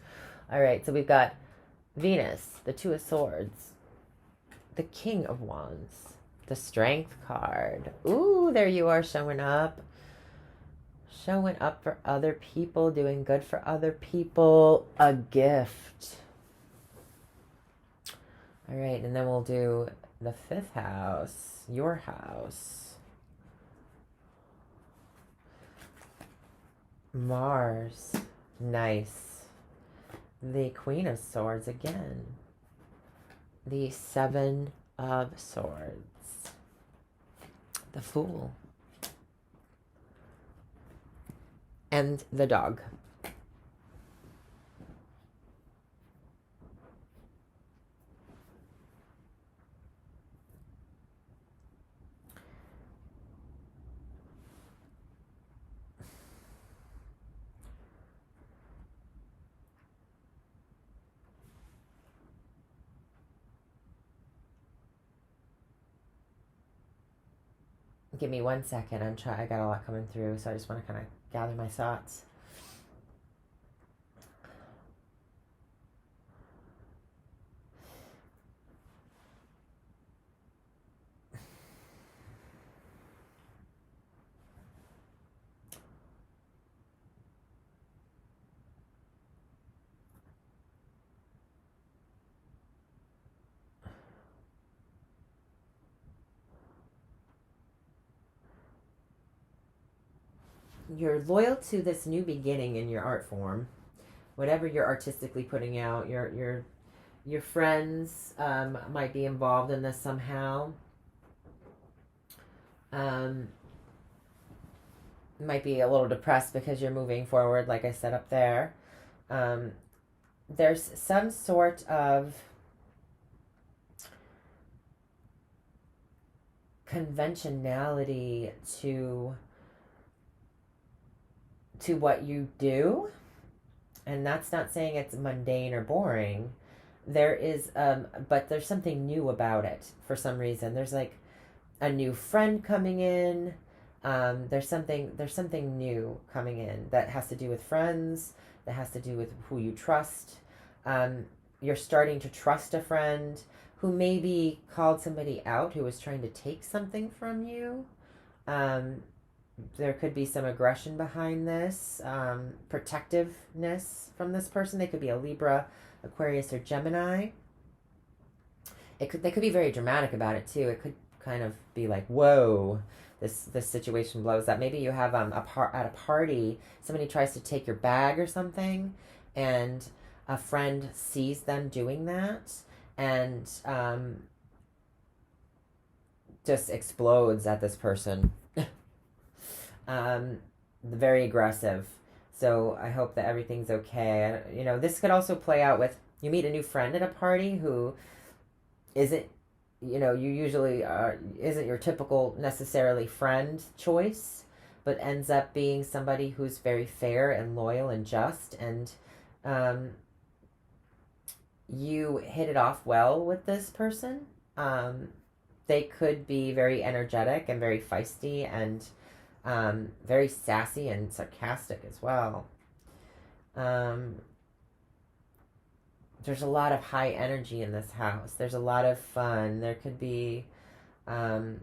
All right, so we've got Venus, the Two of Swords, the King of Wands, the Strength card. Ooh, there you are showing up. Showing up for other people, doing good for other people. A gift. All right, and then we'll do the 5th house, your house. Mars. Nice. The Queen of Swords again. The 7 of Swords. The Fool. And the dog. Give me 1 second. I got a lot coming through, so I just want to kind of gather my thoughts. You're loyal to this new beginning in your art form, whatever you're artistically putting out. Your friends might be involved in this somehow. Might be a little depressed because you're moving forward, like I said up there. There's some sort of conventionality to what you do. And that's not saying it's mundane or boring. There is, but there's something new about it for some reason. There's like a new friend coming in. There's something new coming in that has to do with friends, that has to do with who you trust. You're starting to trust a friend who maybe called somebody out who was trying to take something from you. Um, there could be some aggression behind this, protectiveness from this person. They could be a Libra, Aquarius, or Gemini. They could be very dramatic about it too. It could kind of be like, whoa, this situation blows up. Maybe you have at a party, somebody tries to take your bag or something, and a friend sees them doing that, and just explodes at this person. Very aggressive. So I hope that everything's okay. This could also play out with you meet a new friend at a party who isn't, you usually isn't your typical necessarily friend choice, but ends up being somebody who's very fair and loyal and just, and you hit it off well with this person. They could be very energetic and very feisty and very sassy and sarcastic as well. There's a lot of high energy in this house. There's a lot of fun. There could be, the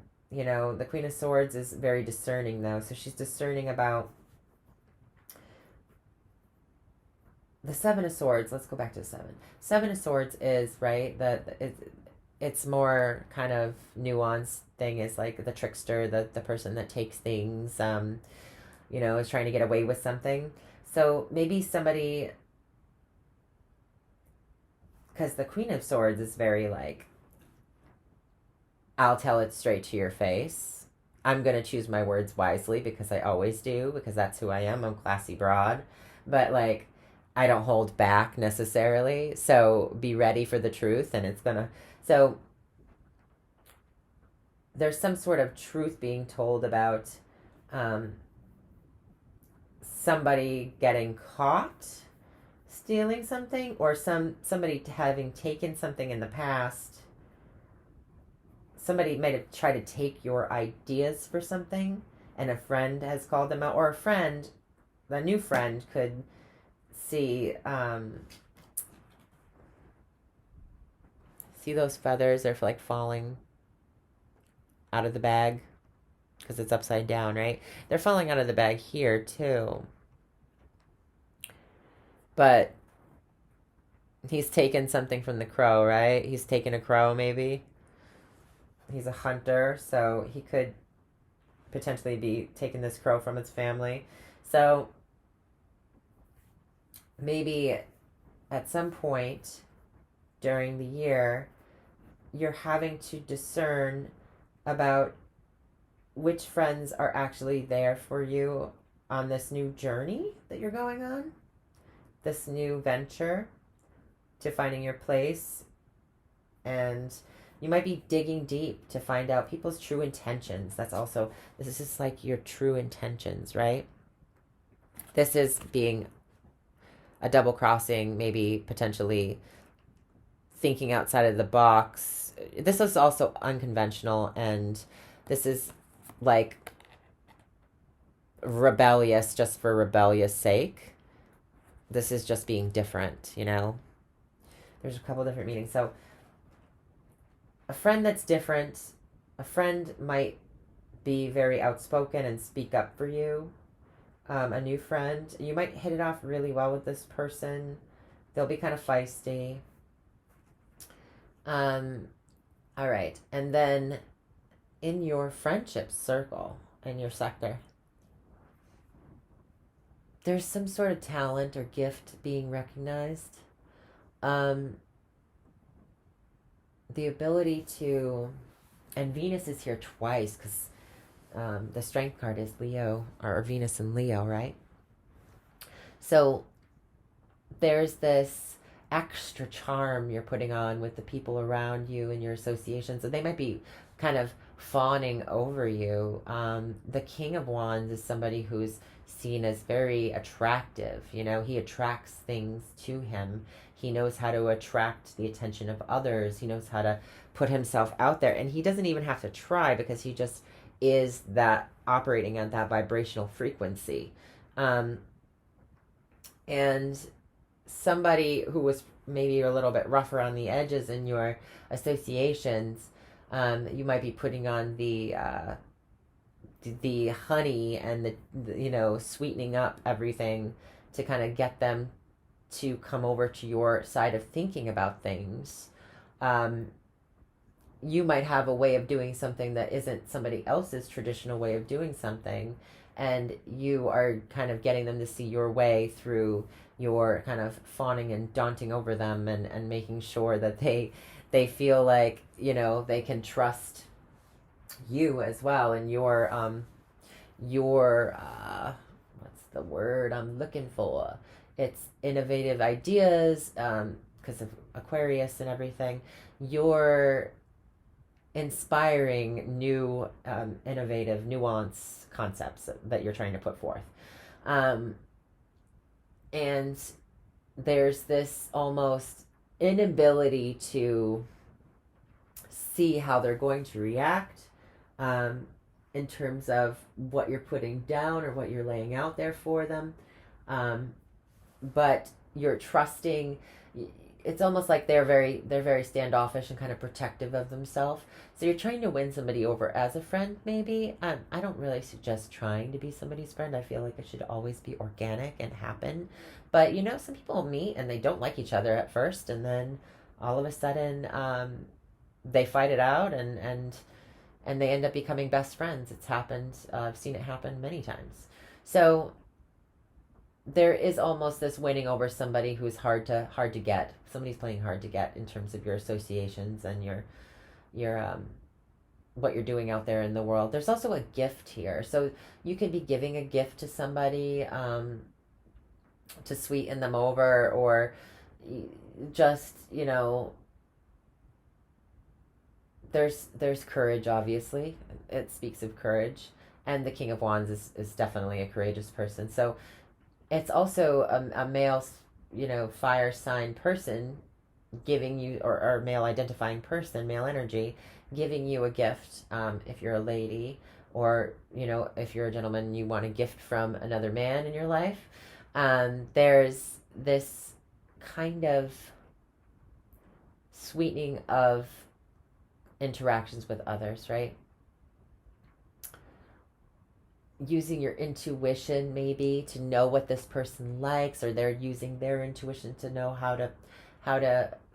Queen of Swords is very discerning though. So she's discerning about the Seven of Swords. Let's go back to the Seven. Seven of Swords is, right, it's more kind of nuanced thing, is like the trickster, the person that takes things, is trying to get away with something. So maybe somebody, because the Queen of Swords is very like, I'll tell it straight to your face. I'm going to choose my words wisely because I always do, because that's who I am. I'm classy broad. But like, I don't hold back necessarily. So be ready for the truth, and it's going to. So there's some sort of truth being told about somebody getting caught stealing something, or somebody having taken something in the past. Somebody might have tried to take your ideas for something, and a friend has called them out, or a new friend could see those feathers. They're like falling out of the bag because it's upside down, right? They're falling out of the bag here too. But he's taken something from the crow, right? He's taken a crow, maybe. He's a hunter, so he could potentially be taking this crow from its family. So maybe at some point during the year, you're having to discern about which friends are actually there for you on this new journey that you're going on, this new venture to finding your place. And you might be digging deep to find out people's true intentions. This is just like your true intentions, right? This is being a double crossing, maybe potentially thinking outside of the box. This is also unconventional, and this is like rebellious just for rebellious sake. This is just being different, There's a couple different meanings. So a friend that's different, a friend might be very outspoken and speak up for you. A new friend, you might hit it off really well with this person. They'll be kind of feisty. All right. And then in your friendship circle, in your sector, there's some sort of talent or gift being recognized. The ability to, and Venus is here twice because the strength card is Leo, or Venus and Leo, right? So there's this extra charm you're putting on with the people around you and your associations. So they might be kind of fawning over you. The King of Wands is somebody who's seen as very attractive. You know, he attracts things to him. He knows how to attract the attention of others. He knows how to put himself out there. And he doesn't even have to try, because he just is that, operating at that vibrational frequency. And somebody who was maybe a little bit rougher on the edges in your associations, you might be putting on the honey and the you know, sweetening up everything to kind of get them to come over to your side of thinking about things. You might have a way of doing something that isn't somebody else's traditional way of doing something, and you are kind of getting them to see your way through your kind of fawning and daunting over them, and making sure that they feel like, you know, they can trust you as well, and your what's the word I'm looking for? It's innovative ideas, because of Aquarius and everything. You're inspiring new, innovative, nuance concepts that you're trying to put forth. And there's this almost inability to see how they're going to react, in terms of what you're putting down or what you're laying out there for them. But you're trusting. It's almost like they're very standoffish and kind of protective of themselves. So you're trying to win somebody over as a friend, maybe. I don't really suggest trying to be somebody's friend. I feel like it should always be organic and happen. But, you know, some people meet and they don't like each other at first, and then all of a sudden, they fight it out, and they end up becoming best friends. It's happened. I've seen it happen many times. So there is almost this winning over somebody who's hard to get. Somebody's playing hard to get in terms of your associations and your what you're doing out there in the world. There's also a gift here, so you could be giving a gift to somebody, to sweeten them over, or just, you know, there's courage. Obviously, it speaks of courage, and the King of Wands is definitely a courageous person. So it's also a male, you know, fire sign person giving you, or male identifying person, male energy, giving you a gift. If you're a lady, or, you know, if you're a gentleman, you want a gift from another man in your life. There's this kind of sweetening of interactions with others, right? Using your intuition maybe to know what this person likes, or they're using their intuition to know how to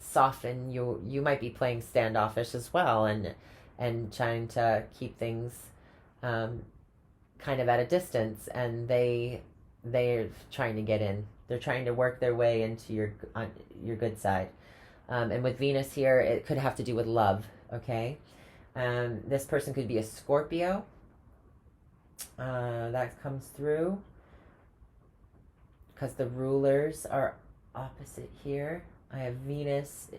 soften you. You might be playing standoffish as well, and trying to keep things kind of at a distance, and they're trying to get in. They're trying to work their way into your good side. And with Venus here, it could have to do with love. Okay, this person could be a Scorpio. That comes through because the rulers are opposite here. I have Venus,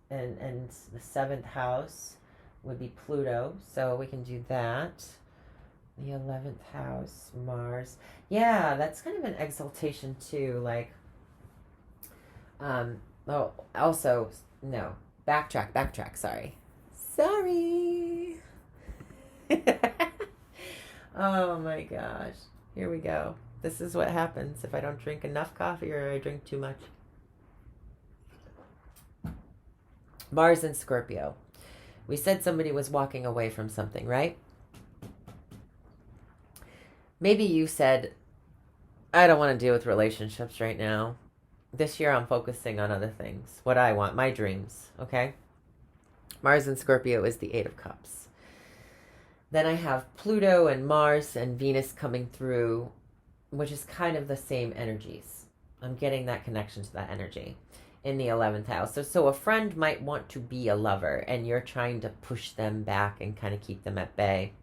and the 7th house would be Pluto, so we can do that. The 11th house, Mars. Yeah, that's kind of an exaltation too. Like, oh, also, no, backtrack. Sorry. Oh my gosh. Here we go. This is what happens if I don't drink enough coffee or I drink too much. Mars and Scorpio. We said somebody was walking away from something, right? Maybe you said, I don't want to deal with relationships right now. This year I'm focusing on other things. What I want, my dreams, okay? Mars and Scorpio is the 8 of Cups. Then I have Pluto and Mars and Venus coming through, which is kind of the same energies. I'm getting that connection to that energy in the 11th house. So a friend might want to be a lover, and you're trying to push them back and kind of keep them at bay.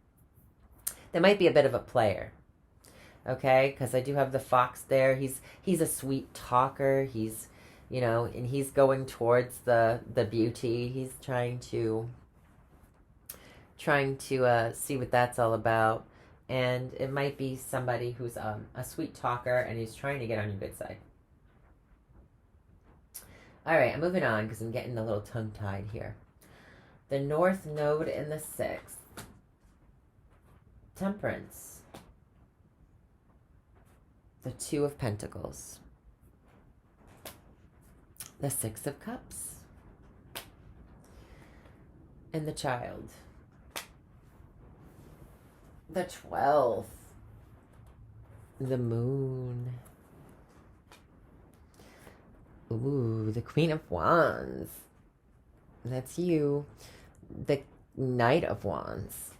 They might be a bit of a player, okay? Because I do have the fox there. He's a sweet talker. He's, you know, and he's going towards the beauty. He's trying to trying to see what that's all about. And it might be somebody who's a sweet talker and he's trying to get on your good side. All right, I'm moving on because I'm getting a little tongue-tied here. The North Node in the 6th. Temperance. The 2 of Pentacles. The 6 of Cups. And the Child. The 12th. The Moon. Ooh, the Queen of Wands. That's you. The Knight of Wands.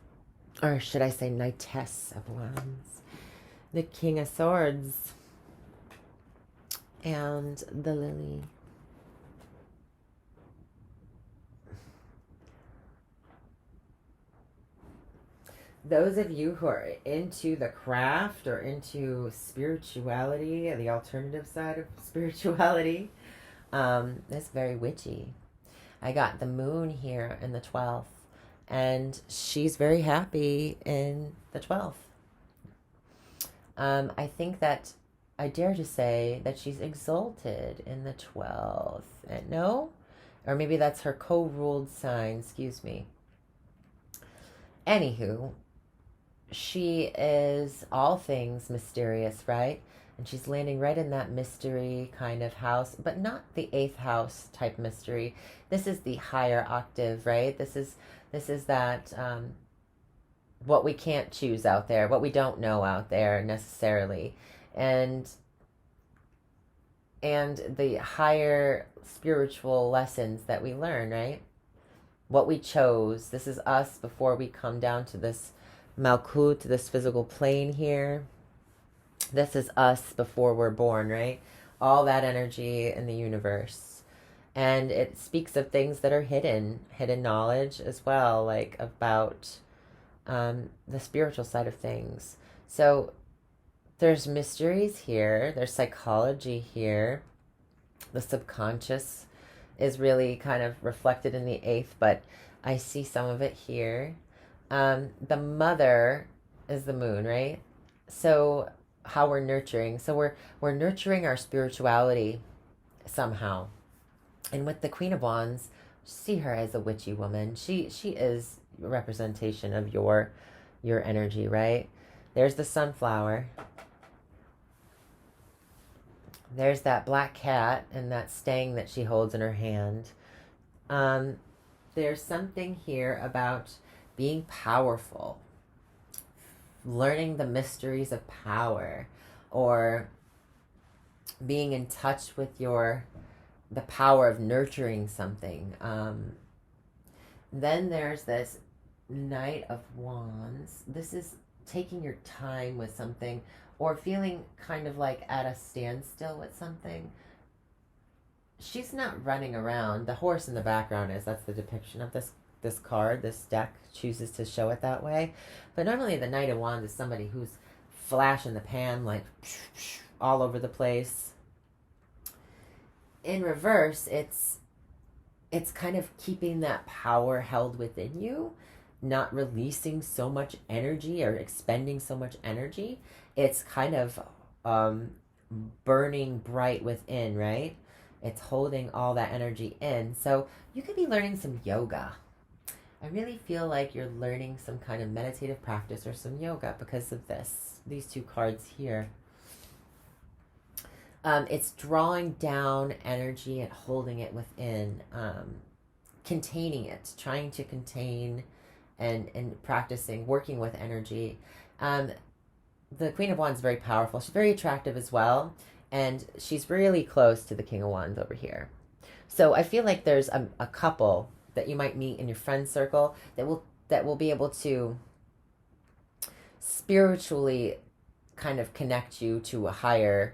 Or should I say Knightess of Wands. The King of Swords. And the Lily. Those of you who are into the craft or into spirituality, the alternative side of spirituality, that's very witchy. I got the Moon here in the 12th, and she's very happy in the 12th. I think that I dare to say that she's exalted in the 12th. No? Or maybe that's her co-ruled sign, excuse me. Anywho, she is all things mysterious, right? And she's landing right in that mystery kind of house, but not the 8th house type mystery. This is the higher octave, right? This is that what we can't choose out there, what we don't know out there necessarily, and the higher spiritual lessons that we learn, right? What we chose. This is us before we come down to this Malkut, this physical plane here. This is us before we're born, right? All that energy in the universe. And it speaks of things that are hidden knowledge as well, like about the spiritual side of things. So there's mysteries here. There's psychology here. The subconscious is really kind of reflected in the 8th, but I see some of it here. The mother is the Moon, right? So how we're nurturing. So we're nurturing our spirituality somehow. And with the Queen of Wands, see her as a witchy woman. She is a representation of your energy, right? There's the sunflower. There's that black cat and that stang that she holds in her hand. There's something here about being powerful, learning the mysteries of power, or being in touch with the power of nurturing something. Then there's this Knight of Wands. This is taking your time with something, or feeling kind of like at a standstill with something. She's not running around. The horse in the background that's the depiction of this card. This deck chooses to show it that way. But normally the Knight of Wands is somebody who's flash in the pan, like all over the place. In reverse, it's kind of keeping that power held within you, not releasing so much energy or expending so much energy. It's kind of burning bright within, right? It's holding all that energy in. So you could be learning some yoga. I really feel like you're learning some kind of meditative practice or some yoga because of these two cards here. It's drawing down energy and holding it within, containing it, trying to contain and practicing, working with energy. The Queen of Wands is very powerful. She's very attractive as well. And she's really close to the King of Wands over here. So I feel like there's a couple that you might meet in your friend circle that will be able to spiritually kind of connect you to a higher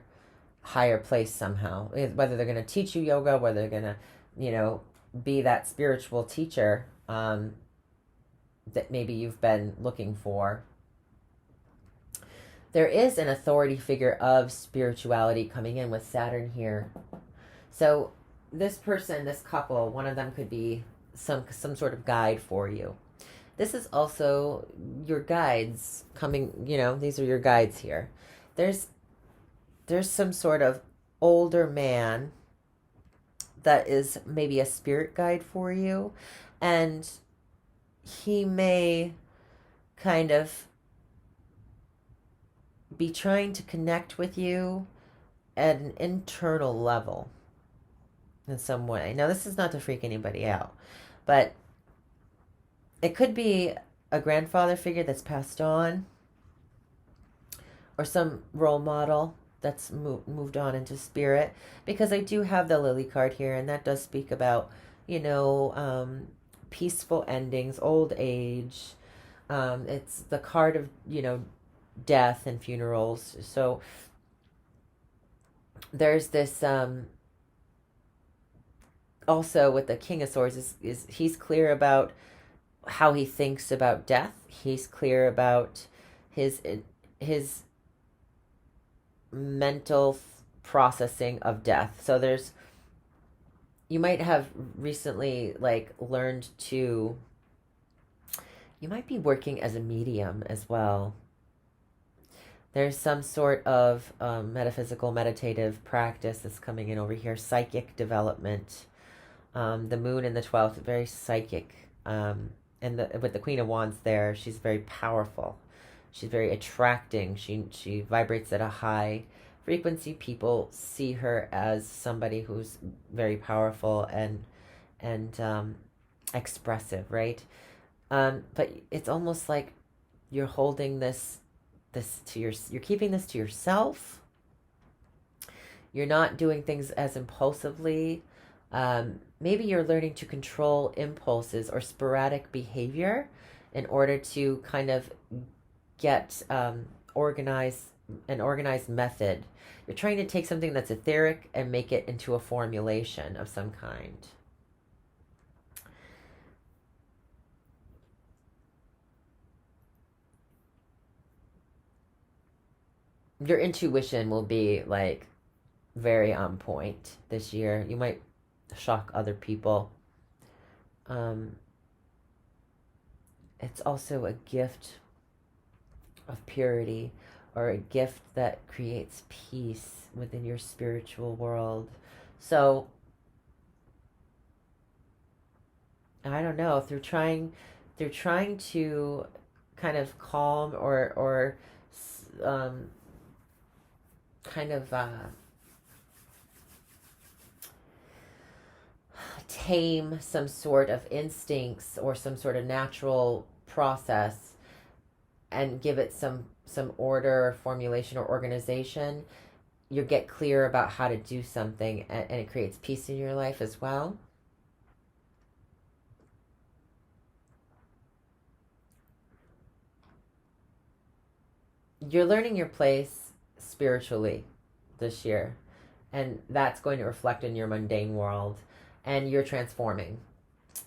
place somehow. Whether they're going to teach you yoga, whether they're going to, be that spiritual teacher that maybe you've been looking for. There is an authority figure of spirituality coming in with Saturn here. So this person, this couple, one of them could be some sort of guide for you. This is also your guides coming, these are your guides here. There's there's some sort of older man that is maybe a spirit guide for you, and he may kind of be trying to connect with you at an internal level in some way. Now, this is not to freak anybody out, but it could be a grandfather figure that's passed on, or some role model that's moved on into spirit, because I do have the lily card here, and that does speak about, you know, peaceful endings, old age. It's the card of, death and funerals. So there's this, also with the King of Swords, is he's clear about how he thinks about death. He's clear about his his mental processing of death. So there's, you might have recently like learned to, you might be working as a medium as well. There's some sort of metaphysical meditative practice that's coming in over here. Psychic development. The moon in the 12th, very psychic. And with the Queen of Wands there, she's very powerful. She's very attracting. She vibrates at a high frequency. People see her as somebody who's very powerful and expressive, right? But it's almost like you're holding this to you're keeping this to yourself. You're not doing things as impulsively. Maybe you're learning to control impulses or sporadic behavior in order to kind of get an organized method. You're trying to take something that's etheric and make it into a formulation of some kind. Your intuition will be like very on point this year. You might shock other people. It's also a gift of purity, or a gift that creates peace within your spiritual world. So I don't know, through trying to kind of calm or kind of tame some sort of instincts or some sort of natural process, and give it some order or formulation or organization, you get clear about how to do something, and it creates peace in your life as well. You're learning your place spiritually this year, and that's going to reflect in your mundane world, and you're transforming,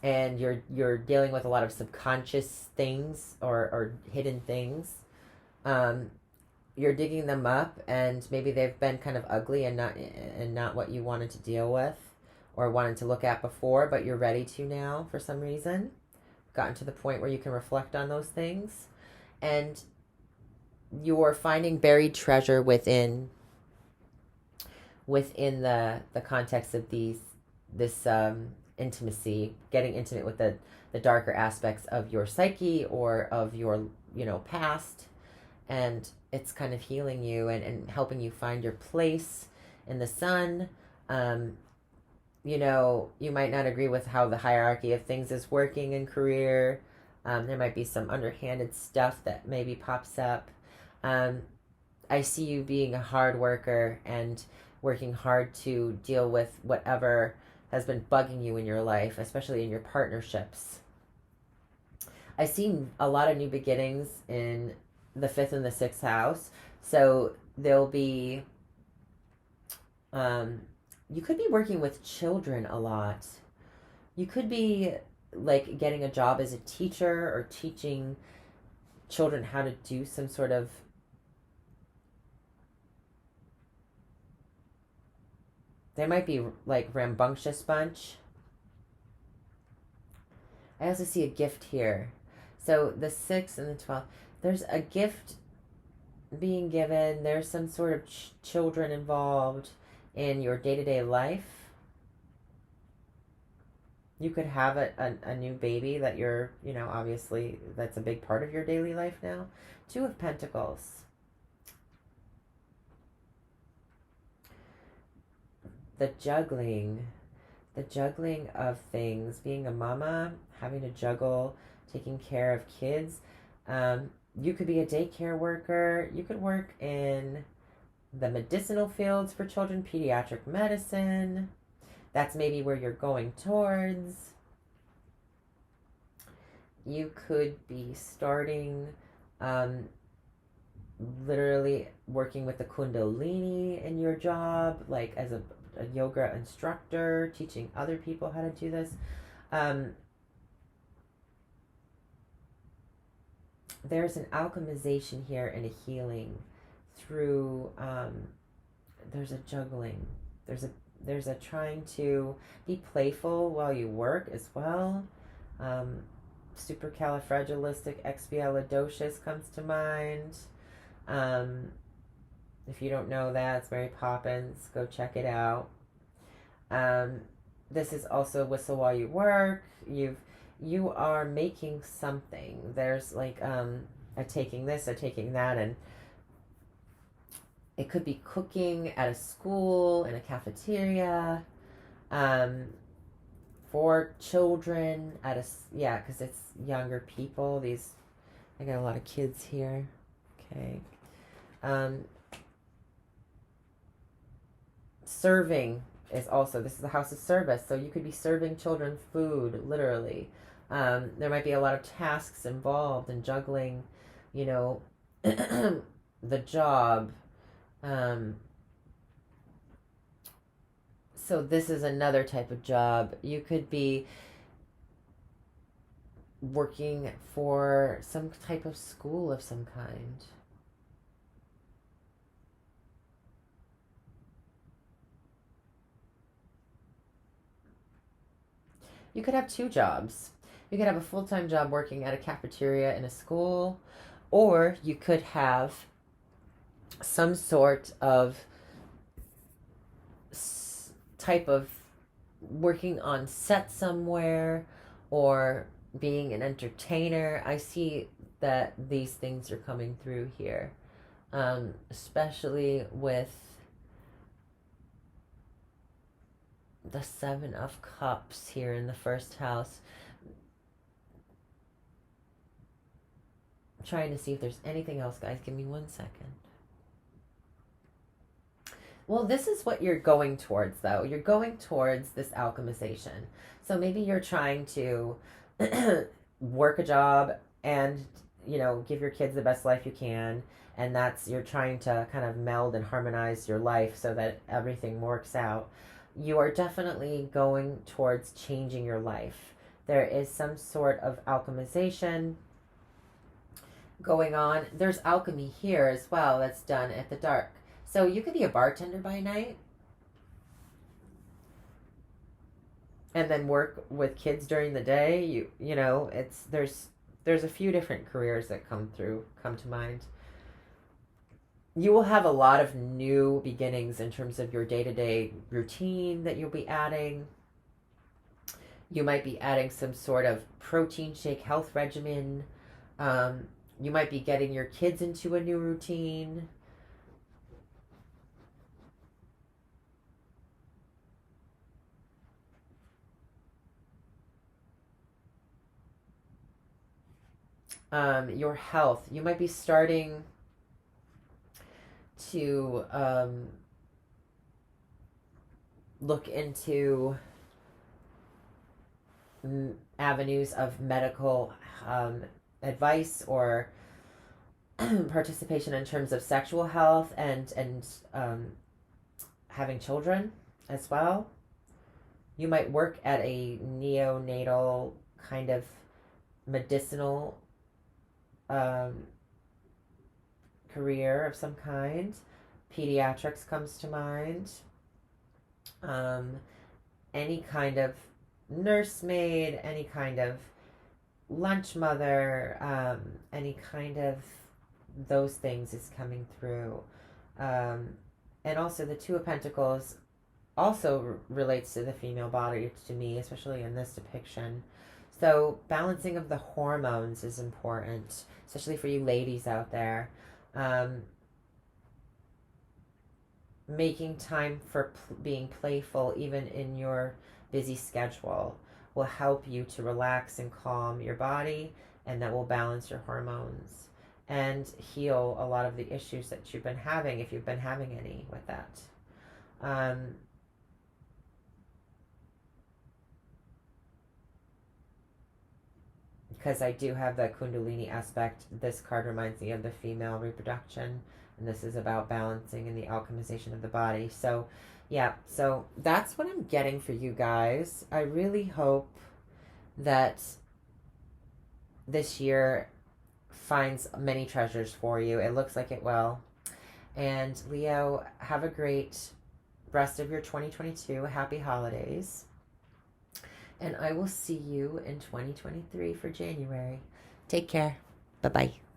and you're dealing with a lot of subconscious things or hidden things. You're digging them up, and maybe they've been kind of ugly and not what you wanted to deal with or wanted to look at before, but you're ready to now for some reason. Gotten to the point where you can reflect on those things, and you're finding buried treasure within the context of this intimacy, getting intimate with the darker aspects of your psyche or of your past, and it's kind of healing you and helping you find your place in the sun. You might not agree with how the hierarchy of things is working in career. There might be some underhanded stuff that maybe pops up. I see you being a hard worker and working hard to deal with whatever has been bugging you in your life, especially in your partnerships. I see a lot of new beginnings in the 5th and the 6th house. So there'll be, you could be working with children a lot. You could be like getting a job as a teacher or teaching children how to do some sort of they might be like rambunctious bunch. I also see a gift here So the 6 and the 12, there's a gift being given. There's some sort of children involved in your day-to-day life. You could have a new baby that you're, obviously that's a big part of your daily life now. 2 of Pentacles. The juggling of things, being a mama, having to juggle, taking care of kids. You could be a daycare worker. You could work in the medicinal fields for children, pediatric medicine. That's maybe where you're going towards. You could be starting literally working with the Kundalini in your job, like as a yoga instructor, teaching other people how to do this. There's an alchemization here and a healing through, there's a juggling. There's a trying to be playful while you work as well. Supercalifragilisticexpialidocious comes to mind. If you don't know that, it's Mary Poppins. Go check it out. This is also whistle while you work. You are making something. There's like a taking this, a taking that, and it could be cooking at a school, in a cafeteria, for children because it's younger people. I got a lot of kids here. Okay. Serving is also, this is the house of service, so you could be serving children food, literally. There might be a lot of tasks involved in juggling, the job. So this is another type of job. You could be working for some type of school of some kind. You could have 2 jobs. You could have a full-time job working at a cafeteria in a school, or you could have some sort of type of working on set somewhere, or being an entertainer. I see that these things are coming through here, especially with the 7 of Cups here in the first house. I'm trying to see if there's anything else, guys. Give me 1 second. Well, this is what you're going towards, though. You're going towards this alchemization. So maybe you're trying to work a job and, give your kids the best life you can. And you're trying to kind of meld and harmonize your life so that everything works out. You are definitely going towards changing your life. There is some sort of alchemization going on. There's alchemy here as well that's done at the dark. So you could be a bartender by night and then work with kids during the day. There's a few different careers that come to mind. You will have a lot of new beginnings in terms of your day-to-day routine that you'll be adding. You might be adding some sort of protein shake health regimen. You might be getting your kids into a new routine. Your health. You might be starting to look into avenues of medical advice or participation in terms of sexual health and having children as well. You might work at a neonatal kind of medicinal career of some kind. Pediatrics comes to mind. Any kind of nursemaid, any kind of lunch mother, any kind of those things is coming through. And also the Two of Pentacles also relates to the female body to me, especially in this depiction. So balancing of the hormones is important, especially for you ladies out there. Making time for being playful, even in your busy schedule, will help you to relax and calm your body, and that will balance your hormones and heal a lot of the issues that you've been having, if you've been having any with that. Because I do have that Kundalini aspect, this card reminds me of the female reproduction, and this is about balancing and the alchemization of the body. So yeah, so that's what I'm getting for you guys. I really hope that this year finds many treasures for you. It looks like it will. And Leo, have a great rest of your 2022. Happy holidays. And I will see you in 2023 for January. Take care. Bye-bye.